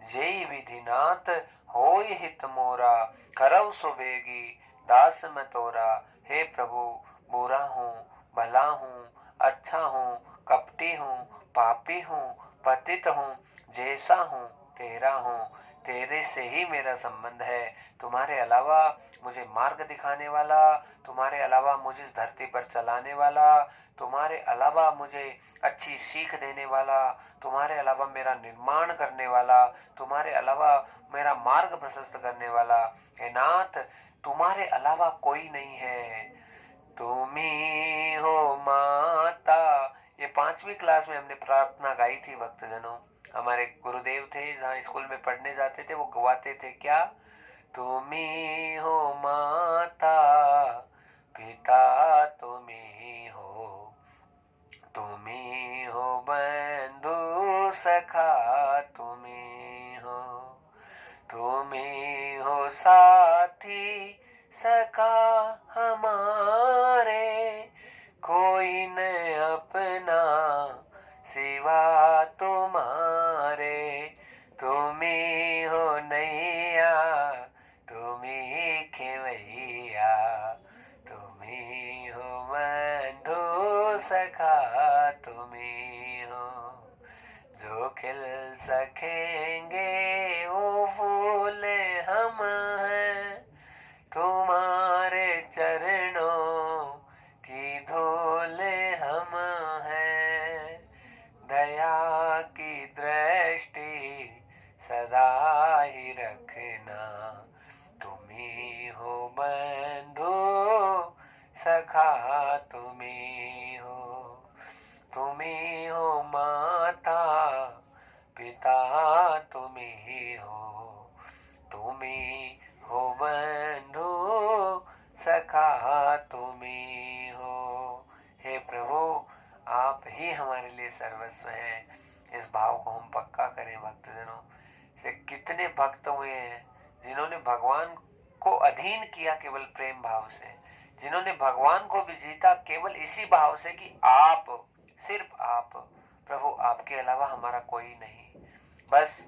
जय विधिनाथ होय हित मोरा, करऊ सुबेगी दास मैं तोरा। हे प्रभु, बुरा हूँ, भला हूँ, अच्छा हूँ, कपटी हूँ, पापी हूँ, पतित हूँ, जैसा हूँ तेरा हूँ। तेरे से ही मेरा संबंध है। तुम्हारे अलावा मुझे मार्ग दिखाने वाला, तुम्हारे अलावा मुझे इस धरती पर चलाने वाला, तुम्हारे अलावा मुझे अच्छी सीख देने वाला, तुम्हारे अलावा मेरा निर्माण करने वाला, तुम्हारे अलावा मेरा मार्ग प्रशस्त करने वाला, हे नाथ तुम्हारे अलावा कोई नहीं है। तुम ही हो माता। ये 5वीं क्लास में हमने प्रार्थना गाई थी भक्तजनों। हमारे गुरुदेव थे, जहाँ स्कूल में पढ़ने जाते थे, वो गवाते थे क्या? तुम ही हो माता, पिता तुम ही हो, तुम ही हो बंधु सखा, तुम ही हो, तुम ही हो साथी सखा हमारे, कोई न अपना सिवा तुम्हारे। तुम ही हो नैया, तुम ही खेवैया, तुम ही हो बंधु सखा, तुम ही हो। जो खिल सकेंगे वो फूल हम हैं, तुम्हारे चरणों की धूल हम हैं। दया की दृष्टि सदा ही रखना, तुम ही हो बंधु सखा, तुम ही हो, तुम ही हो माता पिता, तुम ही हो, तुम ही हो बंधु सखा, तुम ही हो। हे प्रभु, आप ही हमारे लिए सर्वस्व हैं। इस भाव को हम पक्का करें भक्तजनों। से कितने भक्त हुए हैं जिन्होंने भगवान को अधीन किया केवल प्रेम भाव से, जिन्होंने भगवान को भी जीता केवल इसी भाव से कि आप, सिर्फ आप प्रभु, आपके अलावा हमारा कोई नहीं। बस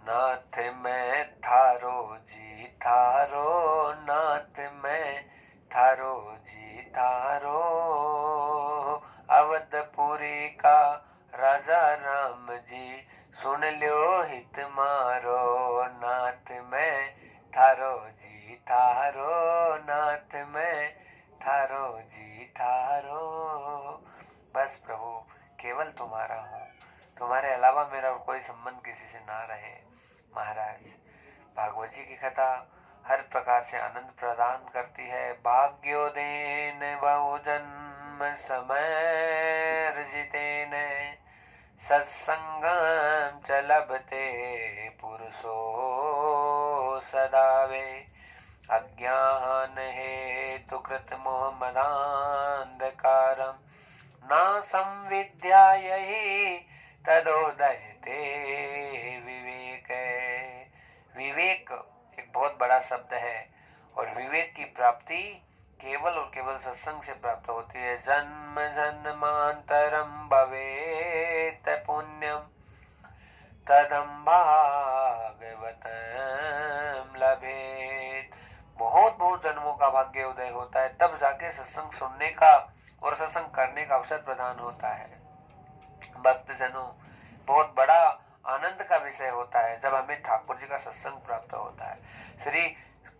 नाथ मैं थारो जी थारो, नाथ मैं थारो जी थारो, अवधपुरी का राजा राम जी सुन लो हित मारो। नाथ मैं थारो जी थारो, नाथ मैं थारो जी थारो। बस प्रभु केवल तुम्हारा हूँ, तुम्हारे अलावा मेरा कोई संबंध किसी से ना रहे। महाराज, भागवत जी की कथा हर प्रकार से आनंद प्रदान करती है। भाग्योदेन बहु जन्म समय रजितेन, सत्संगम च लभते पुरुषो सदा वे। अज्ञान हेतु कृत मोह मदांधकारम, ना संविद्यायै तदोदयते विवेक। विवेक एक बहुत बड़ा शब्द है, और विवेक की प्राप्ति केवल और केवल सत्संग से प्राप्त होती है। जन्म जन्मांतरम भवेत पुण्यम, तदम भागवतम लभेत। बहुत बहुत जन्मों का भाग्य उदय होता है, तब जाके सत्संग सुनने का और सत्संग करने का अवसर प्रदान होता है। भक्तजनों, बहुत बड़ा आनंद का विषय होता है जब हमें ठाकुर जी का सत्संग प्राप्त होता है। श्री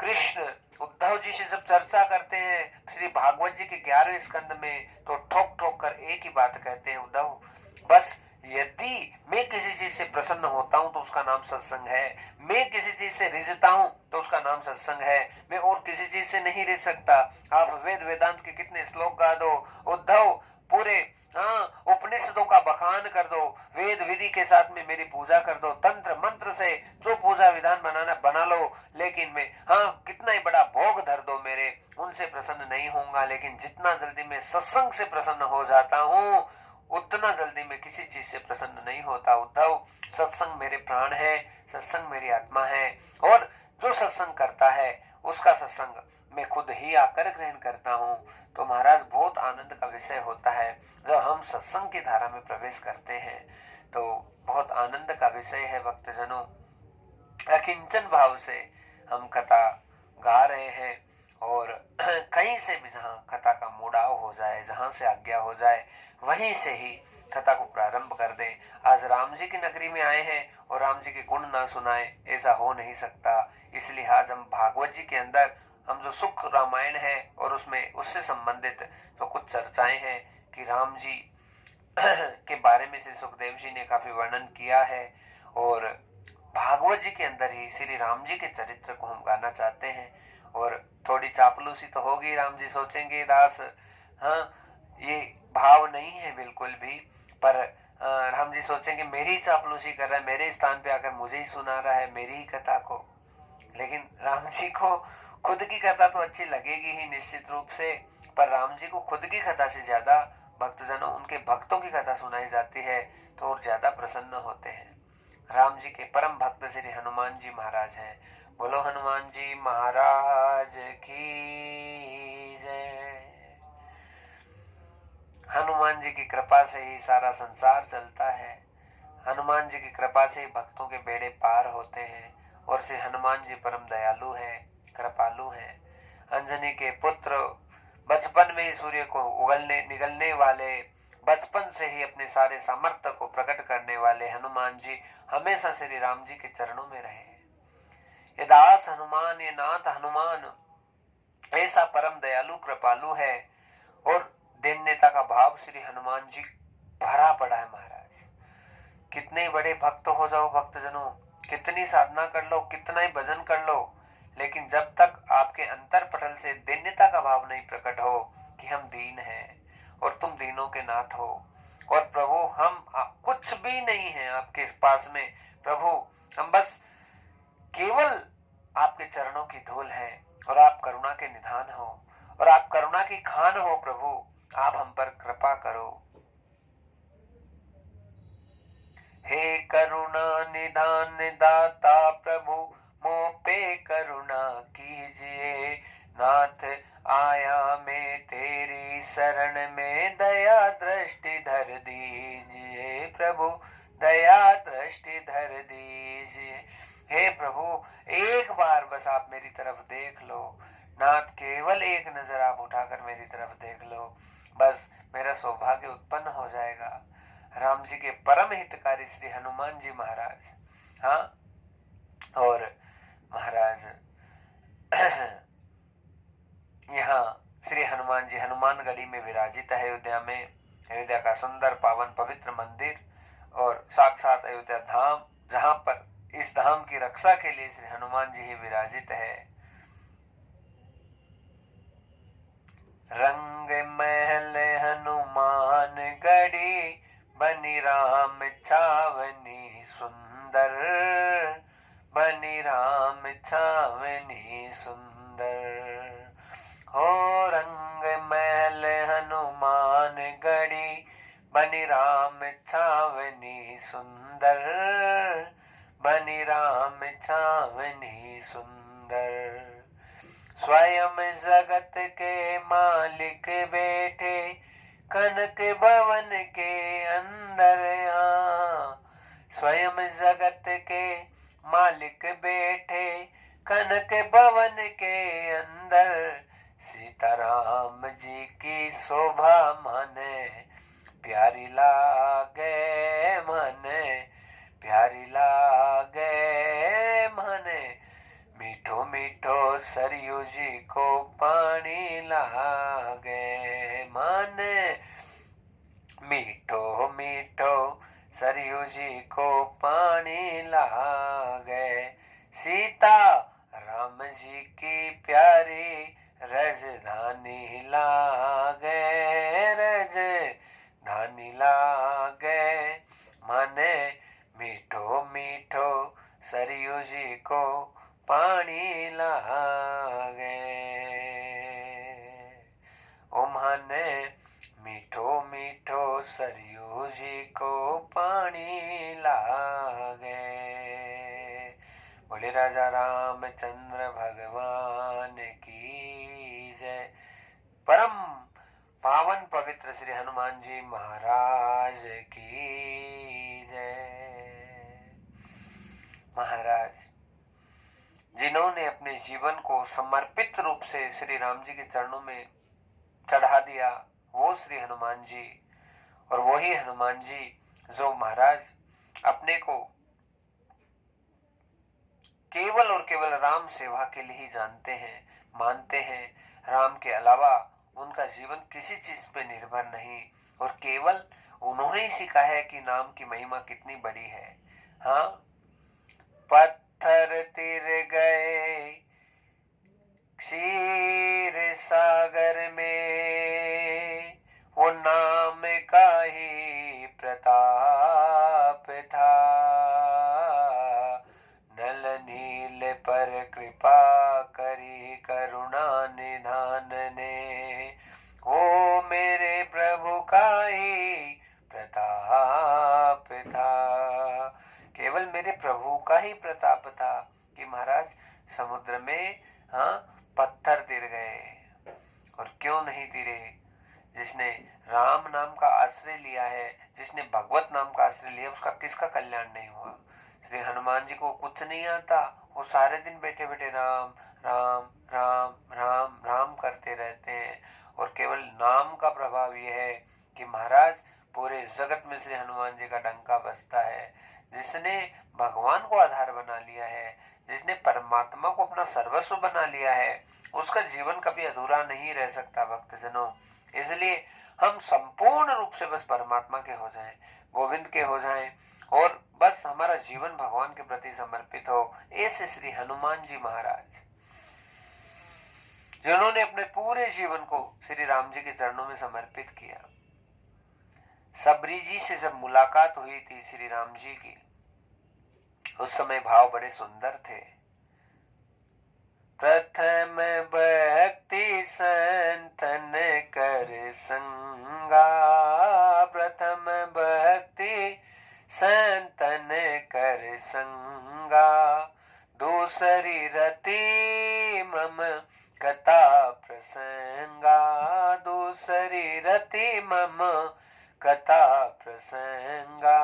कृष्ण उद्धव जी से जब चर्चा करते हैं श्री भागवत जी के 11वें स्कंद में, तो ठोक ठोक कर एक ही बात कहते हैं, उद्धव बस यदि मैं किसी चीज से प्रसन्न होता हूं तो उसका नाम सत्संग है, मैं किसी चीज से रिझता हूं तो उसका नाम सत्संग है, मैं और किसी चीज से नहीं रिझ सकता। आप वेद वेदांत के कितने श्लोक गा दो उद्धव, पूरे उपनिषदों का बखान कर दो, वेद विधि के साथ में मेरी पूजा कर दो, तंत्र मंत्र से जो पूजा विधान बनाना बना लो, लेकिन मैं कितना ही बड़ा भोग धर दो मेरे, उनसे प्रसन्न नहीं होऊंगा। लेकिन जितना जल्दी मैं सत्संग से प्रसन्न हो जाता हूँ, उतना जल्दी मैं किसी चीज से प्रसन्न नहीं होता। उद्धव, सत्संग मेरे प्राण है, सत्संग मेरी आत्मा है, और जो सत्संग करता है उसका सत्संग मैं खुद ही आकर ग्रहण करता हूँ। तो महाराज, बहुत आनंद का विषय होता है जब हम सत्संग की धारा में प्रवेश करते हैं, तो बहुत आनंद का विषय है भक्तजनों। अकिंचन भाव से हम कथा गा रहे हैं, और कहीं से भी जहाँ कथा का मोड़ाव हो जाए, जहाँ से आज्ञा हो जाए, वहीं से ही कथा को प्रारंभ कर दें। आज राम जी की नगरी में आए हैं और राम जी के गुण ना सुनाए, ऐसा हो नहीं सकता। इसलिए आज हम भागवत जी के अंदर हम जो सुख रामायण है और उसमें उससे संबंधित जो कुछ चर्चाएं हैं कि राम जी के बारे में श्री सुखदेव जी ने काफी वर्णन किया है, और भागवत जी के अंदर ही श्री राम जी के चरित्र को हम गाना चाहते हैं। और थोड़ी चापलूसी तो होगी, राम जी सोचेंगे दास, हाँ ये भाव नहीं है बिल्कुल भी, पर राम जी सोचेंगे मेरी ही चापलूसी कर रहा है, मेरे स्थान पे आकर मुझे ही सुना रहा है मेरी ही कथा को। लेकिन राम जी को खुद की कथा तो अच्छी लगेगी ही निश्चित रूप से, पर राम जी को खुद की कथा से ज्यादा भक्तजनों उनके भक्तों की कथा सुनाई जाती है तो और ज्यादा प्रसन्न होते हैं। राम जी के परम भक्त श्री हनुमान जी महाराज हैं। बोलो हनुमान जी महाराज की जय। हनुमान जी की कृपा से ही सारा संसार चलता है। हनुमान जी की कृपा से भक्तों के बेड़े पार होते हैं, और श्री हनुमान जी परम दयालु हैं, कृपालु हैं। अंजनी के पुत्र, बचपन में ही सूर्य को उगलने निगलने वाले, बचपन से ही अपने सारे सामर्थ्य को प्रकट करने वाले हनुमान जी हमेशा श्री राम जी के चरणों में रहे। ये दास हनुमान, ये नाथ हनुमान ऐसा परम दयालु कृपालु है, और दीनता का भाव श्री हनुमान जी भरा पड़ा है। महाराज कितने बड़े भक्त हो जाओ भक्तजनों, कितनी साधना कर लो, कितना ही भजन कर लो, लेकिन जब तक आपके अंतर पटल से दीनता का भाव नहीं प्रकट हो कि हम दीन हैं और तुम दीनों के नाथ हो, और प्रभु हम कुछ भी नहीं है आपके पास में, प्रभु हम बस केवल आपके चरणों की धूल है, और आप करुणा के निधान हो और आप करुणा की खान हो। प्रभु आप हम पर कृपा करो। हे करुणा निधान दाता प्रभु मोह पे करुणा कीजिए। नाथ आया मैं तेरी शरण में, दया दृष्टि धर दीजिए। प्रभु दया दृष्टि धर दीजिए। हे प्रभु एक बार बस आप मेरी तरफ देख लो। नाथ केवल एक नजर आप उठाकर मेरी तरफ देख लो, बस मेरा सौभाग्य उत्पन्न हो जाएगा। राम जी के परम हितकारी श्री हनुमान जी महाराज, हाँ, और महाराज यहाँ श्री हनुमान जी हनुमानगढ़ी में विराजित है। अयोध्या में, अयोध्या का सुंदर पावन पवित्र मंदिर और साक्षात अयोध्या धाम, जहां पर इस धाम की रक्षा के लिए श्री हनुमान जी ही विराजित है। रंग महल हनुमान गढ़ी, बनी राम छावनी सुंदर। बनी राम छावनी सुंदर। हो रंग महल हनुमान गढ़ी, बनी राम छावनी सुंदर। बनी राम छावनी सुंदर। स्वयं जगत के मालिक बैठे, कनक भवन के अंदर। स्वयं जगत के मालिक बैठे, कनक भवन के अंदर। सीताराम जी की शोभा माने, प्यारी लागे माने, प्यारी लागे माने। मीठो मीठो सरयू जी को पानी लागे माने। मीठो मीठो सरयू जी को पानी लागे। सीता राम जी की प्यारी रजधानी लागे। रजधानी लागे माने। मीठो मीठो सरयू जी को पानी लागे। ओ माने मीठो मीठो सरयू जी को पानी लागे। बोले राजा रामचंद्र भगवान की जय। परम पावन पवित्र श्री हनुमान जी महाराज की जय। महाराज जिन्होंने अपने जीवन को समर्पित रूप से श्री राम जी के चरणों में चढ़ा दिया, वो श्री हनुमान जी, और वही हनुमान जी जो महाराज अपने को केवल और केवल राम सेवा के लिए ही जानते हैं, मानते हैं। राम के अलावा उनका जीवन किसी चीज पे निर्भर नहीं, और केवल उन्होंने ही सिखा है कि नाम की महिमा कितनी बड़ी है। हाँ, पत्थर तिर गए क्षीर सागर में, वो नाम का ही प्रताप था। नल नील पर कृपा करी करुणा निधान ने, वो मेरे प्रभु का ही प्रताप था। केवल मेरे प्रभु का ही प्रताप था कि महाराज समुद्र में पत्थर तिर गए। और क्यों नहीं तिरे? जिसने राम नाम का आश्रय लिया है, जिसने भगवत नाम का आश्रय लिया, उसका किसका कल्याण नहीं हुआ? श्री हनुमान जी को कुछ नहीं आता, वो सारे दिन बैठे बैठे राम राम राम राम राम करते रहते हैं। और केवल नाम का प्रभाव यह है कि महाराज पूरे जगत में श्री हनुमान जी का डंका बजता है। जिसने भगवान को आधार बना लिया है, जिसने परमात्मा को अपना सर्वस्व बना लिया है, उसका जीवन कभी अधूरा नहीं रह सकता भक्तजनों। इसलिए हम संपूर्ण रूप से बस परमात्मा के हो जाएं, गोविंद के हो जाएं, और बस हमारा जीवन भगवान के प्रति समर्पित हो। ऐसे श्री हनुमान जी महाराज, जिन्होंने अपने पूरे जीवन को श्री राम जी के चरणों में समर्पित किया। सबरी जी से जब मुलाकात हुई थी श्री राम जी की, उस समय भाव बड़े सुंदर थे। प्रथम भक्ति संतन कर संगा, प्रथम भक्ति संतन कर संगा, दूसरी रति मम कथा प्रसंगा, दूसरी रति मम कथा प्रसंगा।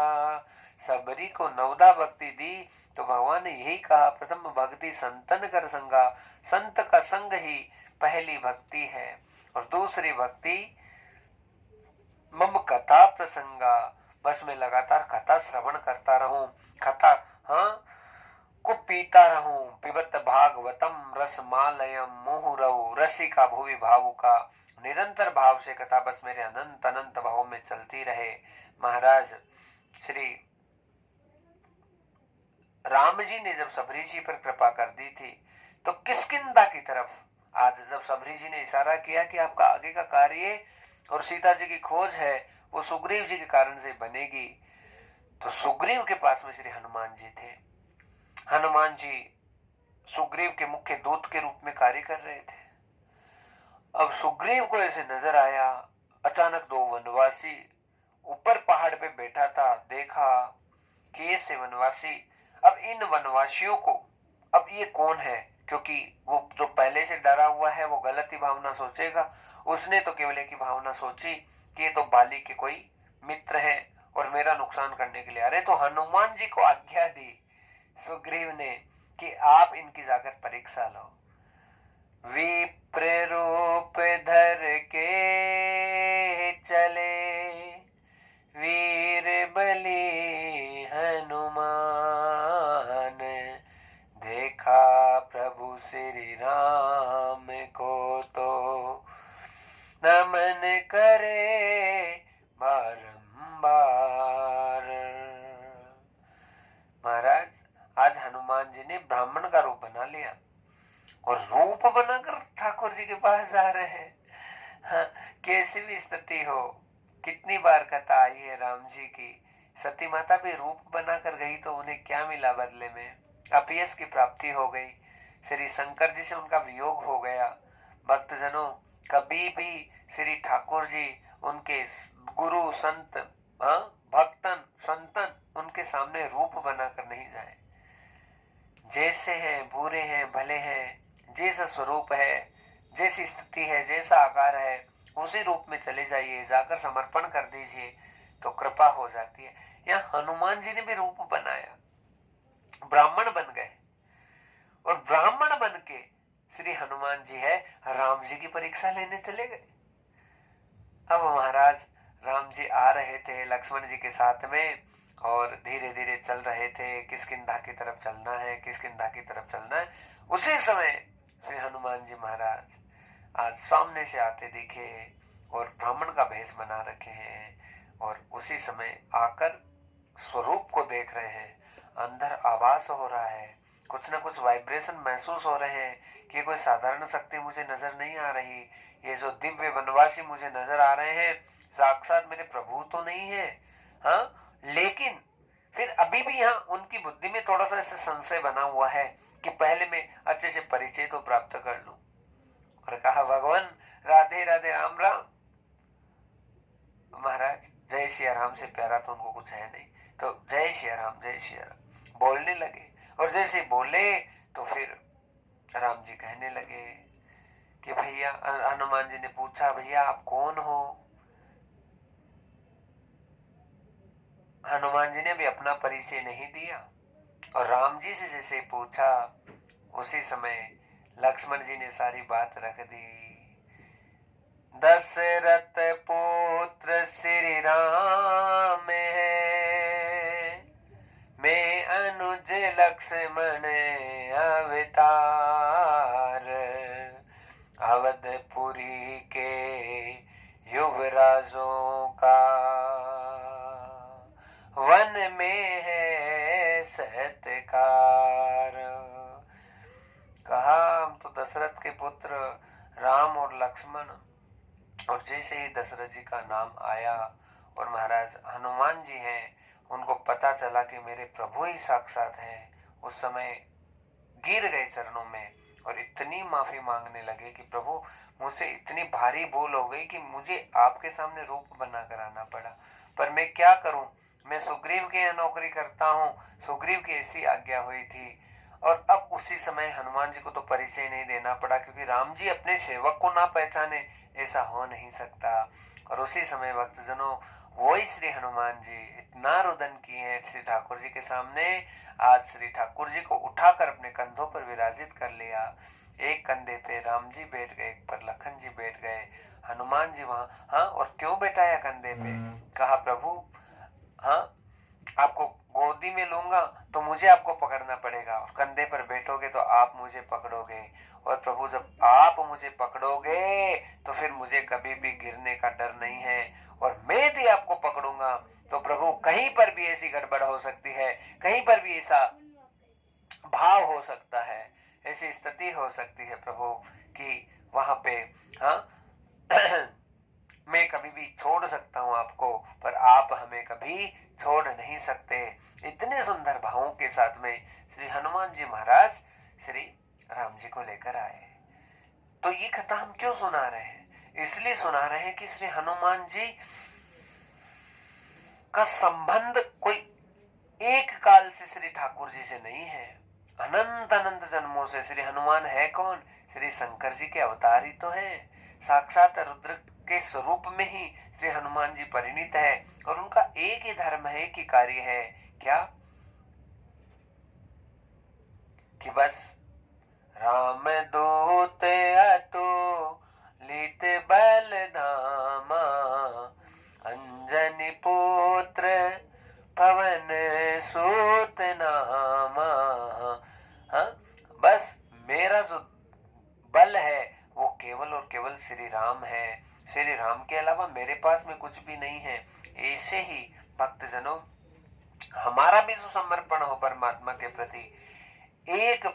सबरी को नवदा भक्ति दी तो भगवान ने यही कहा, प्रथम भक्ति संतन कर संगा, संत का संग ही पहली भक्ति है। और दूसरी भक्ति मम कथा प्रसंगा, बस मैं लगातार कथा श्रवण करता रहूं, कथा को पीता रहूं। पिबत भागवतम रसमालयम मुहुरव रसिका भुवि भावुका, निरंतर भाव से कथा बस मेरे अनंत अनंत भाव में चलती रहे। महाराज श्री राम जी ने जब सबरी जी पर कृपा कर दी थी तो किष्किंधा की तरफ, आज जब सबरी जी ने इशारा किया कि आपका आगे का कार्य और सीता जी की खोज है वो सुग्रीव जी के कारण से बनेगी, तो सुग्रीव के पास में श्री हनुमान जी थे। हनुमान जी सुग्रीव के मुख्य दूत के रूप में कार्य कर रहे थे। अब सुग्रीव को ऐसे नजर आया, अचानक दो वनवासी ऊपर पहाड़ पे बैठा था, देखा कि ऐसे वनवासी, अब इन वनवासियों को, अब ये कौन है? क्योंकि वो जो पहले से डरा हुआ है वो गलत ही भावना सोचेगा, उसने तो केवल एक ही भावना सोची कि ये तो बाली के कोई मित्र हैं और मेरा नुकसान करने के लिए आ रहे। तो हनुमान जी को आज्ञा दी सुग्रीव ने कि आप इनकी जाकर परीक्षा लो। विप्र रूप धर के चले वीर बली हनुमान, देखा प्रभु श्री राम को तो नमन करे बारंबार। महाराज आज हनुमान जी ने ब्राह्मण का रूप बना लिया और रूप बनाकर ठाकुर जी के पास जा रहे हैं। हाँ, कैसी भी स्थिति हो, कितनी बार कथा आई है राम जी की, सती माता भी रूप बनाकर गई तो उन्हें क्या मिला बदले में? अपयश की प्राप्ति हो गई, श्री शंकर जी से उनका वियोग हो गया। भक्तजनों, कभी भी श्री ठाकुर जी उनके गुरु संत भक्तन संतन उनके सामने रूप बनाकर नहीं जाए। जैसे हैं, बुरे हैं, भले हैं, जैसा स्वरूप है, जैसी स्थिति है, जैसा आकार है, उसी रूप में चले जाइए, जाकर समर्पण कर दीजिए तो कृपा हो जाती है। यहाँ हनुमान जी ने भी रूप बनाया, ब्राह्मण बन गए, और ब्राह्मण बन के श्री हनुमान जी है राम जी की परीक्षा लेने चले गए। अब महाराज राम जी आ रहे थे लक्ष्मण जी के साथ में और धीरे धीरे चल रहे थे, किष्किंधा की तरफ चलना है, किष्किंधा की तरफ चलना है। उसी समय श्री हनुमान जी महाराज आज सामने से आते दिखे और ब्राह्मण का भेष बना रखे हैं और उसी समय आकर स्वरूप को देख रहे हैं। अंदर आभास हो रहा है, कुछ ना कुछ वाइब्रेशन महसूस हो रहे हैं कि कोई साधारण शक्ति मुझे नजर नहीं आ रही, ये जो दिव्य वनवासी मुझे नजर आ रहे हैं साक्षात मेरे प्रभु तो नहीं है। हाँ, लेकिन फिर अभी भी यहाँ उनकी बुद्धि में थोड़ा सा ऐसे संशय बना हुआ है कि पहले मैं अच्छे से परिचय तो प्राप्त कर लूं। और कहा भगवान राधे राधे राम राम। महाराज जय श्री राम से प्यारा तो उनको कुछ है नहीं, तो जय श्री राम जय श्री राम बोलने लगे। और जैसे बोले तो फिर राम जी कहने लगे कि भैया, हनुमान जी ने पूछा भैया आप कौन हो। हनुमान जी ने भी अपना परिचय नहीं दिया और राम जी से जैसे पूछा उसी समय लक्ष्मण जी ने सारी बात रख दी। दशरथ पुत्र श्री राम है, मैं अनुज लक्ष्मण अवतार, अवधपुरी के युवराजों का वन में है सत्कार। कहा हम तो दशरथ के पुत्र राम और लक्ष्मण। और जैसे ही दशरथ जी का नाम आया और महाराज हनुमान जी हैं, उनको पता चला कि मेरे प्रभु ही साक्षात हैं, उस समय गिर गए चरणों में और इतनी माफी मांगने लगे कि प्रभु मुझसे इतनी भारी भूल हो गई कि मुझे आपके सामने रूप बना कर आना पड़ा, पर मैं क्या करूं, मैं सुग्रीव के यहाँ नौकरी करता हूँ, सुग्रीव की ऐसी आज्ञा हुई थी। और अब उसी समय हनुमान जी को तो परिचय नहीं देना पड़ा क्योंकि राम जी अपने सेवक को ना पहचाने ऐसा हो नहीं सकता। और उसी समय भक्तजनों वही श्री हनुमान जी इतना रुदन किए हैं श्री ठाकुर जी के सामने। आज श्री ठाकुर जी को उठाकर अपने कंधों पर विराजित कर लिया। एक कंधे पे राम जी बैठ गए, एक पर लखन जी बैठ गए, हनुमान जी वहां। हाँ, और क्यों बैठाया कंधे पे? कहा प्रभु हाँ, आपको गोदी में लूंगा तो मुझे आपको पकड़ना पड़ेगा और कंधे पर बैठोगे तो आप मुझे पकड़ोगे। और प्रभु जब आप मुझे पकड़ोगे तो फिर मुझे कभी भी गिरने का डर नहीं है। और मैं यदि आपको पकड़ूंगा तो प्रभु कहीं पर भी ऐसी गड़बड़ हो सकती है, कहीं पर भी ऐसा भाव हो सकता है, ऐसी स्थिति हो सकती है प्रभु कि वहां पे हाँ मैं कभी भी छोड़ सकता हूं आपको, पर आप हमें कभी छोड़ नहीं सकते। इतने सुंदर भावों के साथ में श्री हनुमान जी महाराज श्री राम जी को लेकर आए। तो ये कथा हम क्यों सुना रहे हैं? इसलिए सुना रहे हैं कि श्री हनुमान जी का संबंध कोई एक काल से श्री ठाकुर जी से नहीं है, अनंत अनंत जन्मों से। श्री हनुमान है कौन? श्री शंकर जी के अवतार ही तो है, साक्षात रुद्र के स्वरूप में ही श्री हनुमान जी परिणित है। और उनका एक ही धर्म है, एक ही कार्य है, क्या कि बस राम दूत अतुलित बल धामा, अंजनी पुत्र पवन सूत नामा। हाँ, बस मेरा जो बल है वो केवल और केवल श्री राम है, श्री राम के अलावा मेरे पास में कुछ भी नहीं है। ऐसे ही भक्तजनों हमारा भी जो समर्पण हो परमात्मा के प्रति, एक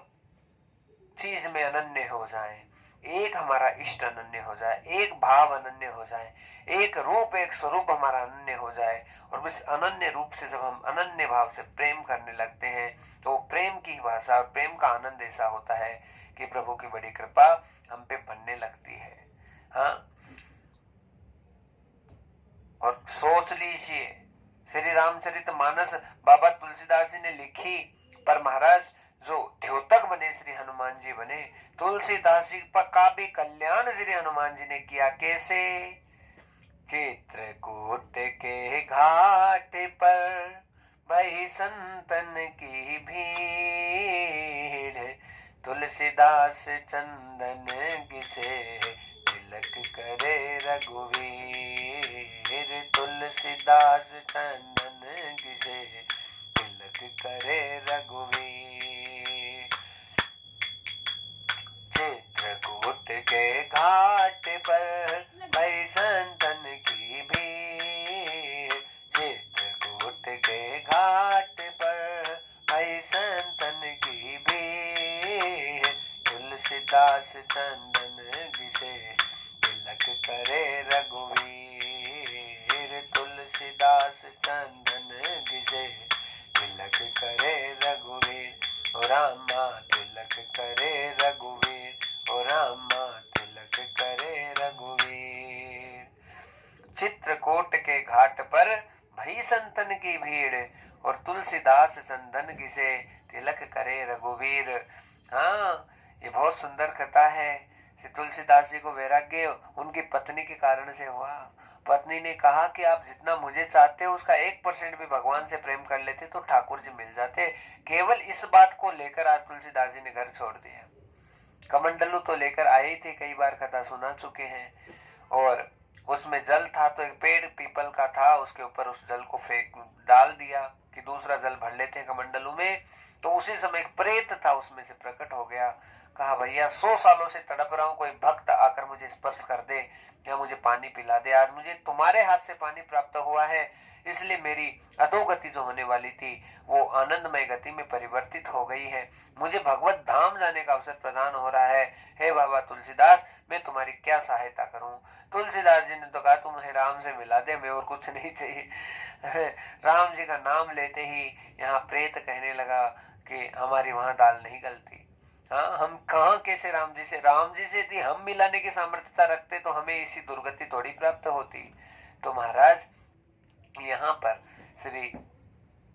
चीज में अनन्य हो जाए, एक हमारा इष्ट अनन्य हो जाए, एक भाव अनन्य हो जाए, एक रूप एक स्वरूप हमारा अनन्य हो जाए, और इस अनन्य रूप से जब हम अनन्य भाव से प्रेम करने लगते हैं तो प्रेम की भाषा और प्रेम का आनंद ऐसा होता है कि प्रभु की बड़ी कृपा हम पे बनने लगती है। हाँ, और सोच लीजिए श्री रामचरितमानस बाबा तुलसीदास जी ने लिखी, पर महाराज जो द्योतक बने श्री हनुमान जी बने, तुलसीदास जी का भी कल्याण श्री हनुमान जी ने किया। कैसे? चित्रकूट के घाट पर भई संतन की भीड़, तुलसीदास चंदन घिसे तिलक करे रघुवीर। तुलसीदास चंदन घिसे तिलक करे रघुवीर। चित्रकूट के घाट पर भई संतन की भीड़, चित्रकूट के घाट पर भई संतन की भीड़। तुलसीदास चंदन घिसे तिलक करे रघुवीर। तुलसीदास चंदन घिसे तिलक करे रघुवीर। ओ रामा तिलक करे रघुवीर, ओ रामा तिलक करे रघुवीर। चित्रकूट के घाट पर भई संतन की भीड़ और तुलसीदास चंदन घिसे तिलक करे रघुवीर। हाँ, ये बहुत सुंदर कथा है। श्री तुलसीदास जी को वैराग्य उनकी पत्नी के कारण से हुआ। पत्नी ने कहा कि आप जितना मुझे चाहते हो उसका 1% भी भगवान से प्रेम कर लेते तो ठाकुर जी मिल जाते। केवल इस बात को लेकर आज तुलसीदास जी ने घर छोड़ दिया। कमंडलू तो लेकर आए ही थे, कई बार कथा सुना चुके हैं। और उसमें जल था तो एक पेड़ पीपल का था, उसके ऊपर उस जल को फेंक डाल दिया कि दूसरा जल भर लेते हैं कमंडलू में। तो उसी समय एक प्रेत था उसमें से प्रकट हो गया। कहा भैया 100 सालों से तड़प रहा हूं, कोई भक्त आकर मुझे स्पर्श कर दे या मुझे पानी पिला दे। आज मुझे तुम्हारे हाथ से पानी प्राप्त हुआ है, इसलिए मेरी अधोगति जो होने वाली थी वो आनंदमय गति में परिवर्तित हो गई है। मुझे भगवत धाम जाने का अवसर प्रदान हो रहा है। हे बाबा तुलसीदास, मैं तुम्हारी क्या सहायता करूं। तुलसीदास जी ने तो कहा तुम्हें राम से मिला दे, मैं और कुछ नहीं चाहिए। राम जी का नाम लेते ही यहाँ प्रेत कहने लगा कि हमारी वहां दाल नहीं गलती। हाँ, हम कहाँ कैसे राम जी से थी हम मिलाने की सामर्थ्यता रखते तो हमें इसी दुर्गति थोड़ी प्राप्त होती। तो महाराज यहाँ पर श्री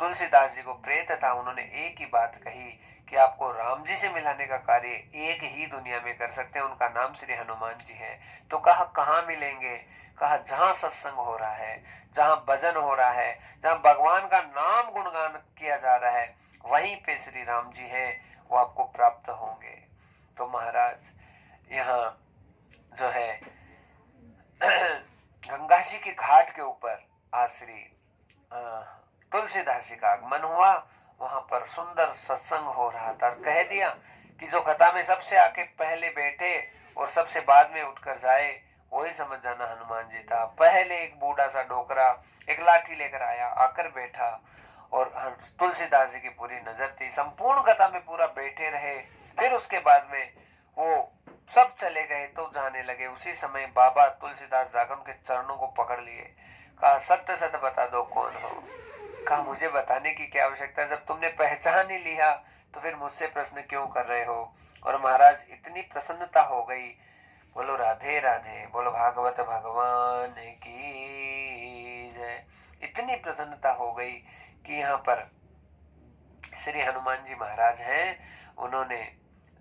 तुलसीदास जी को प्रेत था, उन्होंने एक ही बात कही कि आपको राम जी से मिलाने का कार्य एक ही दुनिया में कर सकते हैं, उनका नाम श्री हनुमान जी है। तो कहा कहाँ मिलेंगे। कहा जहां सत्संग हो रहा है, जहां भजन हो रहा है, जहां भगवान का नाम गुणगान किया जा रहा है, वहीं पे श्री राम जी हैं, वो आपको प्राप्त होंगे। तो महाराज यहाँ जो है गंगा जी के घाट के ऊपर आज श्री तुलसीदास जी का आगमन हुआ। वहां पर सुंदर सत्संग हो रहा था। कह दिया कि जो कथा में सबसे आके पहले बैठे और सबसे बाद में उठकर जाए वही समझ जाना हनुमान जी था। पहले एक बूढ़ा सा डोकरा एक लाठी लेकर आया, आकर बैठा और तुलसीदास जी की पूरी नजर थी। संपूर्ण कथा में पूरा बैठे रहे। फिर उसके बाद में वो सब चले गए तो जाने लगे। उसी समय बाबा तुलसीदास जाकर उनके चरणों को पकड़ लिए। कहा सत्य सत्य बता दो कौन हो। कहा मुझे बताने की क्या आवश्यकता, जब तुमने पहचान ही लिया तो फिर मुझसे प्रश्न क्यों कर रहे हो। और महाराज इतनी प्रसन्नता हो गई। बोलो राधे राधे, बोलो भागवत भगवान की जय। इतनी प्रसन्नता हो गई कि यहाँ पर श्री हनुमान जी महाराज हैं, उन्होंने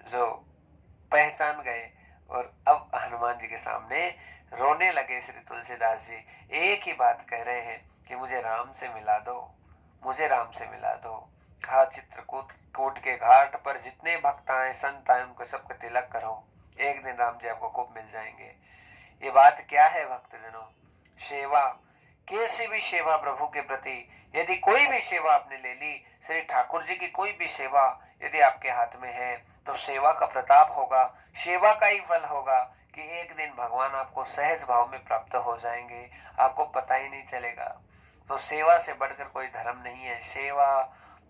जो पहचान गए और अब हनुमान जी के सामने रोने लगे। श्री तुलसीदास जी एक ही बात कह रहे हैं कि मुझे राम से मिला दो, मुझे राम से मिला दो। कहा चित्रकूट के घाट पर जितने भक्त आए संत आए उनको सबको तिलक करो, एक दिन राम जी आपको खूब मिल जाएंगे। ये बात क्या है भक्तजनों, सेवा। कैसी भी सेवा प्रभु के प्रति, यदि कोई भी सेवा आपने ले ली, श्री ठाकुर जी की कोई भी सेवा यदि आपके हाथ में है तो सेवा का प्रताप होगा, सेवा का ही फल होगा कि एक दिन भगवान आपको सहज भाव में प्राप्त हो जाएंगे, आपको पता ही नहीं चलेगा। तो सेवा से बढ़कर कोई धर्म नहीं है। सेवा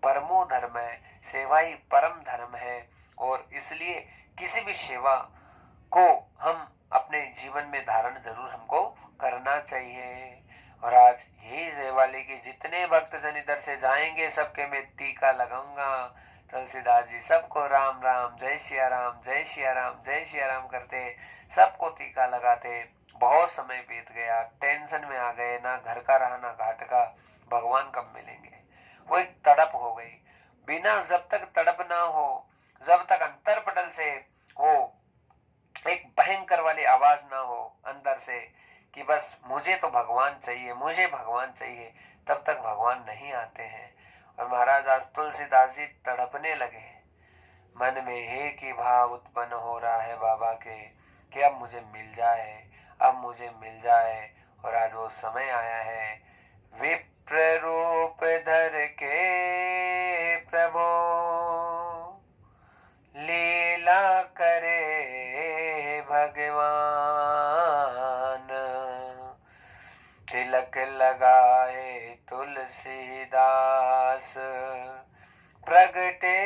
परमो धर्म है, सेवा ही परम धर्म है। और इसलिए किसी भी सेवा को हम अपने जीवन में धारण जरूर हमको करना चाहिए। और आज यही सेवा लेके जितने भक्तजन इधर से जाएंगे सबके मैं टीका लगाऊंगा। तुलसीदास जी सबको राम राम, जय सिया राम, जय सिया राम, जय सिया राम करते सबको टीका लगाते। बहुत समय बीत गया, टेंशन में आ गए, ना घर का रहा ना घाट का। भगवान कब मिलेंगे, वो एक तड़प हो गई। बिना जब तक तड़प ना हो, जब तक अंतर पटल से वो एक भयंकर वाली आवाज ना हो अंदर से कि बस मुझे तो भगवान चाहिए, मुझे भगवान चाहिए, तब तक भगवान नहीं आते हैं। और महाराज आज तुलसीदास जी तड़पने लगे। मन में एक ही भाव उत्पन्न हो रहा है बाबा के कि अब मुझे मिल जाए, अब मुझे मिल जाए। और आज वो समय आया है विप्र रूप धर के प्रभु लीला करे भगवान। तिलक लगाए तुलसीदास प्रगटे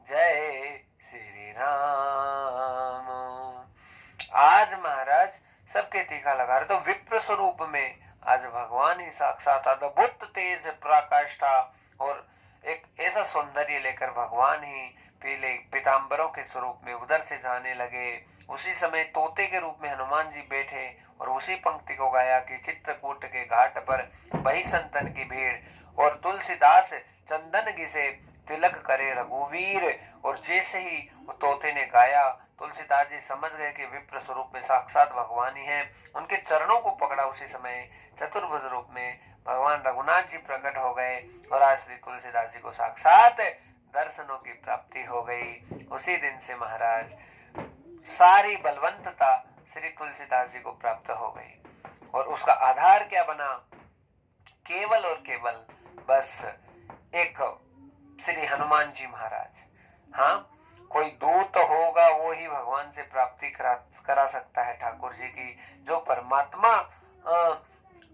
जय श्री राम। आज महाराज सबके टीका लगा रहे तो विप्र स्वरूप में आज भगवान ही साक्षात अद्भुत तेज प्रकाष्ठा और एक ऐसा सौंदर्य लेकर भगवान ही पीले पीताम्बरों के स्वरूप में उधर से जाने लगे। उसी समय तोते के रूप में हनुमान जी बैठे और उसी पंक्ति को गाया कि चित्रकूट के घाट पर बही संतन की भीड़ और तुलसीदास चंदन घिसे तिलक करे रघुवीर। और जैसे ही तोते ने गाया तुलसीदास जी समझ गए कि विप्र स्वरूप में साक्षात भगवान ही हैं। उनके चरणों को पकड़ा। उसी समय चतुर्भुज रूप में भगवान रघुनाथ जी प्रकट हो गए और आज श्री तुलसीदास जी को साक्षात दर्शनों की प्राप्ति हो गई। उसी दिन से महाराज सारी बलवंतता श्री तुलसीदास जी को प्राप्त हो गई। और उसका आधार क्या बना? केवल और केवल बस एक श्री हनुमान जी महाराज। हाँ, कोई दूत होगा वो ही भगवान से प्राप्ति करा सकता है ठाकुर जी की। जो परमात्मा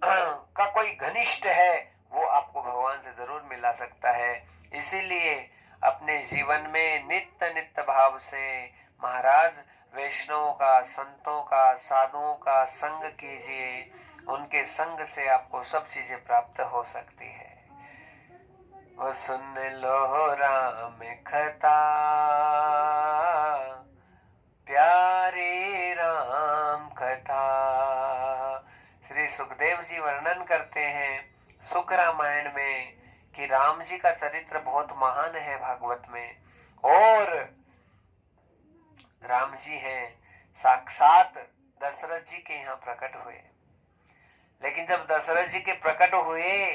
का कोई घनिष्ठ है वो आपको भगवान से जरूर मिला सकता है। इसीलिए अपने जीवन में नित्य नित्य भाव से महाराज वैष्णवों का, संतों का, साधुओं का संग कीजिए। उनके संग से आपको सब चीजें प्राप्त हो सकती है। ओ सुन लो राम कथा प्यारे राम कथा। श्री सुखदेव जी वर्णन करते हैं सुख रामायण में कि राम जी का चरित्र बहुत महान है भागवत में। और राम जी हैं साक्षात दशरथ जी के यहाँ प्रकट हुए। लेकिन जब दशरथ जी के प्रकट हुए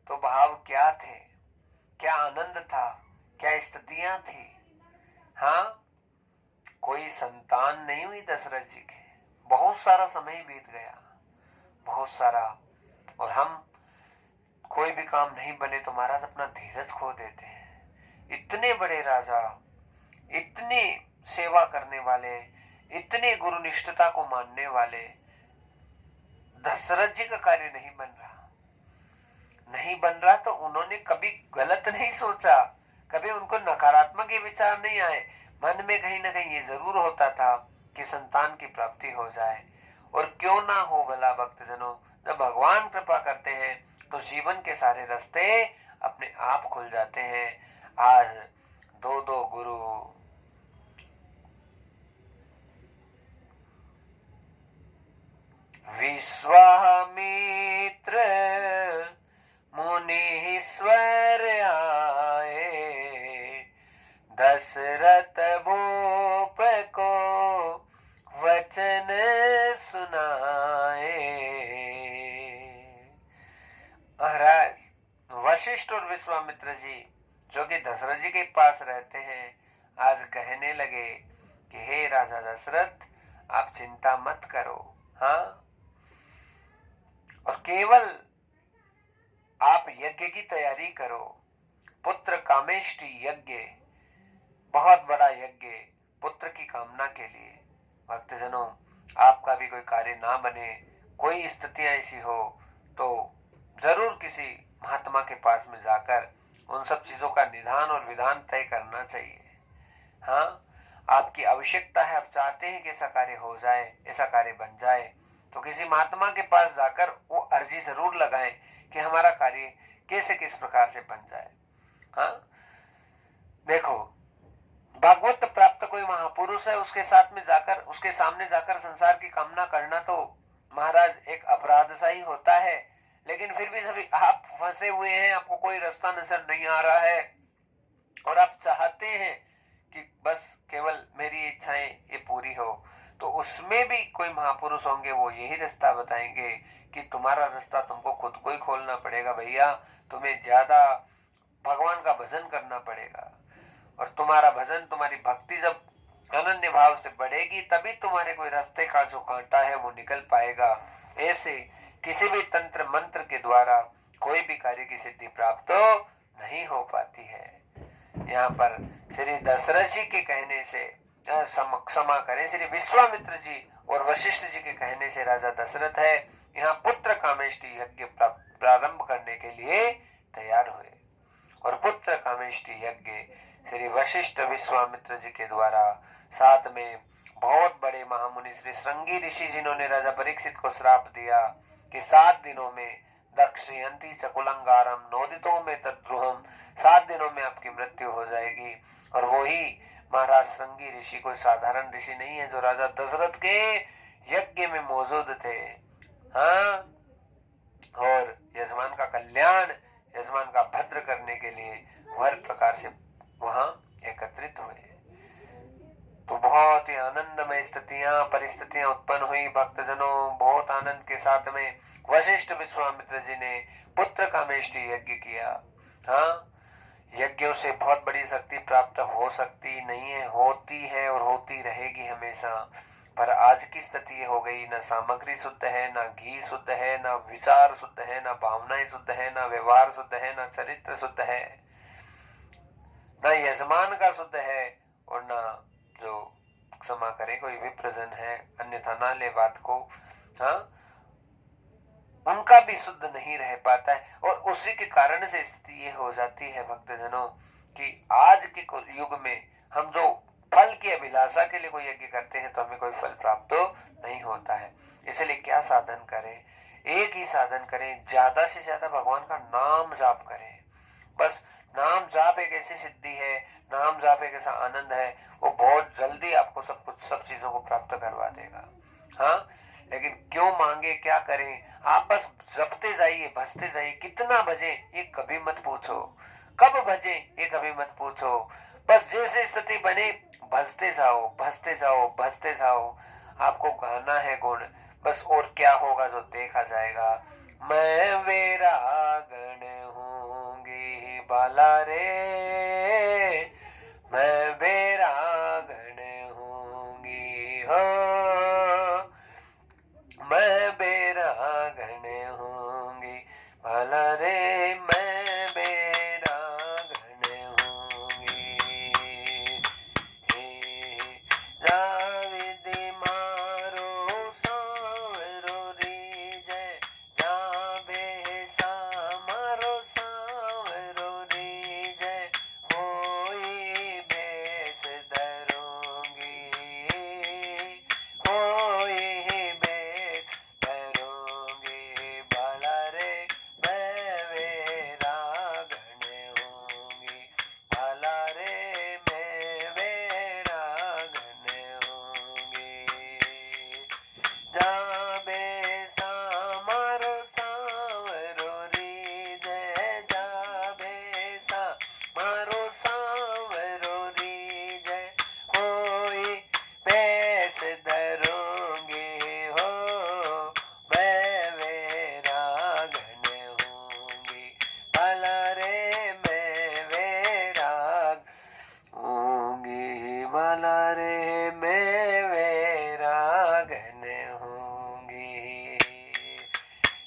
तो भाव क्या थे, क्या आनंद था, क्या स्थितियां थी। हाँ, कोई संतान नहीं हुई दशरथ जी के। बहुत सारा समय बीत गया, बहुत सारा। और हम कोई भी काम नहीं बने तो महाराज अपना धीरज खो देते हैं। इतने बड़े राजा, इतने सेवा करने वाले, इतने गुरुनिष्ठता को मानने वाले दशरथ जी का कार्य नहीं बन रहा तो उन्होंने कभी गलत नहीं सोचा, कभी उनको नकारात्मक ये विचार नहीं आए। मन में कहीं ना कहीं ये जरूर होता था कि संतान की प्राप्ति हो जाए। और क्यों ना हो भला भक्तजनों, जब भगवान कृपा करते हैं तो जीवन के सारे रास्ते अपने आप खुल जाते हैं। आज दो गुरु, विश्वामित्र मुनीश्वर आए, दशरथ भूप को वचन सुनाए। महाराज वशिष्ठ और विश्वामित्र जी जो कि दशरथ जी के पास रहते हैं, आज कहने लगे कि हे राजा दशरथ, आप चिंता मत करो। हाँ, और केवल आप यज्ञ की तैयारी करो। पुत्र कामेष्टि यज्ञ, बहुत बड़ा यज्ञ पुत्र की कामना के लिए। भक्तजनों, आपका भी कोई कार्य ना बने, कोई स्थितियां ऐसी हो तो जरूर किसी महात्मा के पास में जाकर उन सब चीजों का निदान और विधान तय करना चाहिए। हाँ, आपकी आवश्यकता है, आप चाहते हैं कि ऐसा कार्य हो जाए, ऐसा कार्य बन जाए, तो किसी महात्मा के पास जाकर वो अर्जी जरूर लगाएं कि हमारा कार्य कैसे किस प्रकार से बन जाए। हाँ, देखो, भागवत प्राप्त कोई महापुरुष है, उसके साथ में जाकर, उसके सामने जाकर संसार की कामना करना तो महाराज एक अपराध सा ही होता है। लेकिन फिर भी सभी आप फंसे हुए हैं, आपको कोई रास्ता नजर नहीं आ रहा है और आप चाहते हैं कि बस केवल मेरी इच्छाएं ये पूरी हो, तो उसमें भी कोई महापुरुष होंगे, वो यही रास्ता बताएंगे कि तुम्हारा रास्ता तुमको खुद को ही खोलना पड़ेगा भैया। तुम्हें ज्यादा भगवान का भजन करना पड़ेगा। और तुम्हारा भजन, तुम्हारी भक्ति जब अनन्य भाव से बढ़ेगी तभी तुम्हारे कोई रास्ते का जो कांटा है वो निकल पाएगा। ऐसे किसी भी तंत्र मंत्र के द्वारा कोई भी कार्य की सिद्धि प्राप्त नहीं हो पाती है। यहाँ पर श्री दशरथ जी के कहने से क्षमा करें, श्री विश्वामित्र जी और वशिष्ठ जी के कहने से राजा दशरथ है यहाँ पुत्र कामेष्टि यज्ञ प्रारंभ करने के लिए तैयार हुए। और पुत्र कामेष्टि यज्ञ श्री वशिष्ठ विश्वामित्र जी के द्वारा, साथ में बहुत बड़े महामुनि श्री श्रृंगी ऋषि जिन्होंने राजा परीक्षित को श्राप दिया कि 7 दिनों में दक्षयंती चकुलंगारम नोदितों में तद्रुहम, 7 दिनों में आपकी मृत्यु हो जाएगी। और वो ही महाराज श्रृंगी ऋषि कोई साधारण ऋषि नहीं है जो राजा दशरथ के यज्ञ में मौजूद थे। हाँ, और यजमान का कल्याण, यजमान का भद्र करने के लिए हर प्रकार से वहां एकत्रित हुए। तो बहुत ही आनंदमय परिस्थितियां उत्पन्न हुई। भक्तजनों बहुत आनंद के साथ में वशिष्ठ विश्वामित्र जी ने पुत्र कामेष्टि यज्ञ किया। हाँ, यज्ञों से बहुत बड़ी शक्ति प्राप्त हो सकती नहीं है, होती है और होती रहेगी हमेशा। पर आज की स्थिति हो गई, ना सामग्री शुद्ध है, ना घी शुद्ध है, ना विचार शुद्ध है, ना भावनाएं शुद्ध है, ना व्यवहार शुद्ध है, ना चरित्र शुद्ध है, ना यजमान का शुद्ध है, और ना जो क्षमा करे कोई विप्रजन है, अन्यथा ना ले बात को, हाँ, उनका भी शुद्ध नहीं रह पाता है। और उसी के कारण से स्थिति ये हो जाती है भक्तजनों कि आज के युग में हम जो फल की अभिलाषा के लिए कोई यज्ञ करते हैं तो हमें कोई फल प्राप्त तो नहीं होता है। इसलिए क्या साधन करें? एक ही साधन करें, ज्यादा से ज्यादा भगवान का नाम जाप करें। बस नाम जाप एक ऐसी सिद्धि है, नाम जाप एक ऐसा आनंद है, वो बहुत जल्दी आपको सब चीजों को प्राप्त करवा देगा। हाँ, लेकिन क्यों मांगे, क्या करें? आप बस जपते जाइए, भजते जाइए। कितना भजे ये कभी मत पूछो, कब भजे ये कभी मत पूछो। बस जैसे स्थिति बने भजते जाओ, भजते जाओ, भजते जाओ। आपको गाना है गुण, बस और क्या होगा जो देखा जाएगा। मैं वैरागण होंगी बाला रे, मैं वैरागण होंगी हो, मैं वैरागण होंगी बाला रे, मैं वैरागण होंगी। जाविदी मारो सांवरो रीजय, जाबे सामरो सांवरो रीजय, होई बेस धरूंगी, होई बेस धरूंगी बाला रे, मैं वैरागण होंगी बाला रे, मैं वैरागण होंगी। जाबे सामरो सांवरो रीजय, जाबे सामरो सांवरो रीजय, होई बेस धरूंगी हो, मैं वैरागण होंगी बाला रे, मैं वैराग होंगी बाला रे, मैं वैरागण होंगी।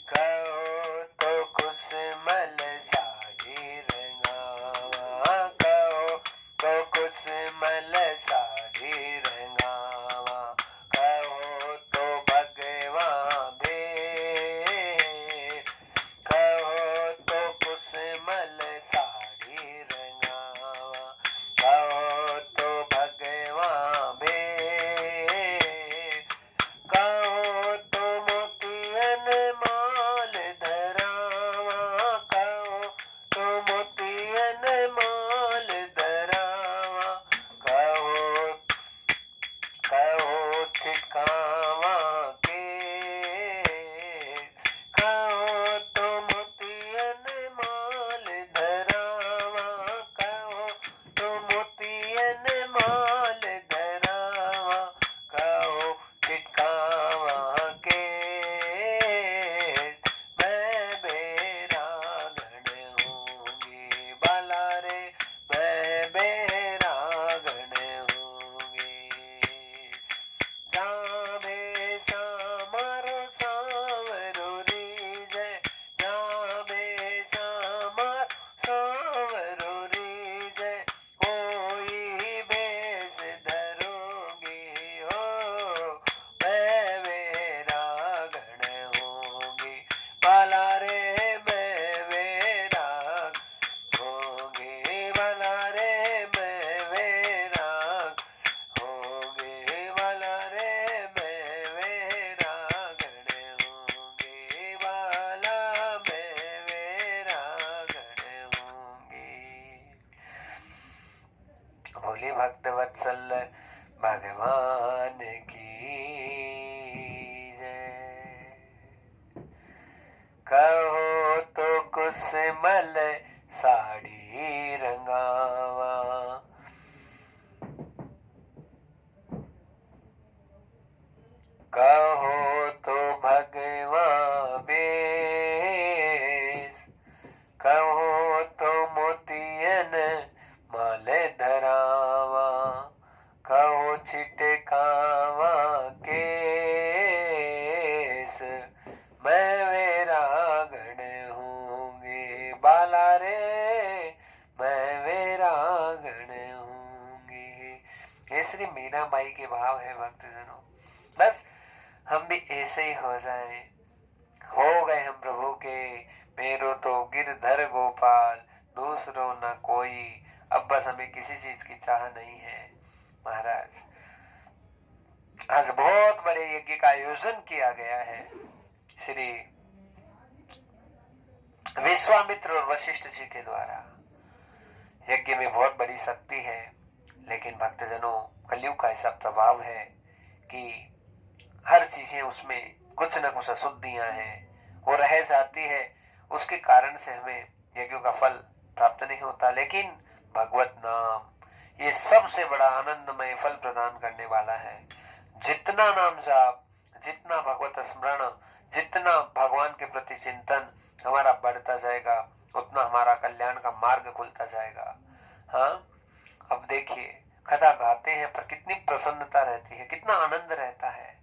कहो तो कुसुमल साड़ी रंगावा, कहो तो कुसुमल साड़ी रंगावा, कहो तो भगवा भेष, कहो तो कुसुमल साड़ी रंगावा, कहो तो भगवा भेष, कहो तो मोतियन माल धरावा, कहो तो मोतियन माल धरावा, कहो बोली भक्त वत्सल भगवान की जय। कहो तो कुसमल साड़ी रंगावा, कहो तो भगवा बेस, कहो तो मोतियन माले धरावा, कहो छिटकावा केस, मैं वैरागण हूँगी बाला रे, मैं वैरागण हूँगी। ये श्री मीराबाई के भाव है भक्तजनों। बस हम भी ऐसे ही हो जाएं, हो गए हम प्रभु के, मेरो तो गिरधर गोपाल, दूसरो न कोई, अब बस हमें किसी चीज की चाह नहीं है। महाराज आज बहुत बड़े यज्ञ का आयोजन किया गया है श्री विश्वामित्र और वशिष्ठ जी के द्वारा। यज्ञ में बहुत बड़ी शक्ति है, लेकिन भक्तजनों कलयुग का ऐसा प्रभाव है कि हर चीजें उसमें कुछ न कुछ अशुद्धियां हैं, वो रह जाती है, उसके कारण से हमें यज्ञों का फल प्राप्त नहीं होता। लेकिन भगवत नाम ये सबसे बड़ा आनंदमय फल प्रदान करने वाला है। जितना नाम जाप, जितना भगवत स्मरण, जितना भगवान के प्रति चिंतन हमारा बढ़ता जाएगा, उतना हमारा कल्याण का मार्ग खुलता जाएगा। हाँ, अब देखिए कथा गाते हैं पर कितनी प्रसन्नता रहती है, कितना आनंद रहता है।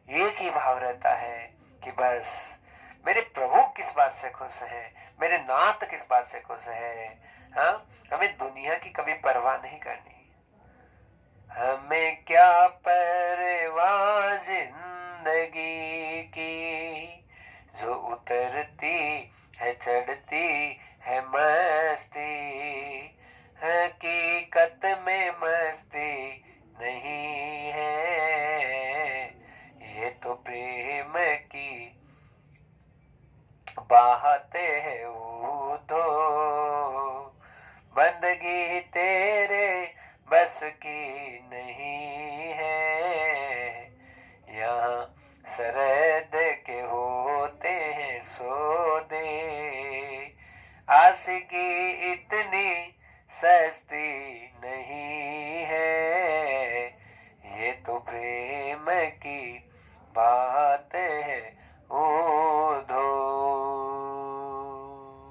एक ही भाव रहता है कि बस मेरे प्रभु किस बात से खुश है, मेरे नाथ किस बात से खुश है। हाँ, हमें दुनिया की कभी परवाह नहीं करनी। हमें क्या परवाह जिंदगी की, जो उतरती है चढ़ती है मस्ती, हकीकत में मस्ती नहीं है, ये तो प्रेम की बाहते है उधो, बंदगी तेरे बस की नहीं है, यहाँ सरद के होते हैं सौदे, आशिकी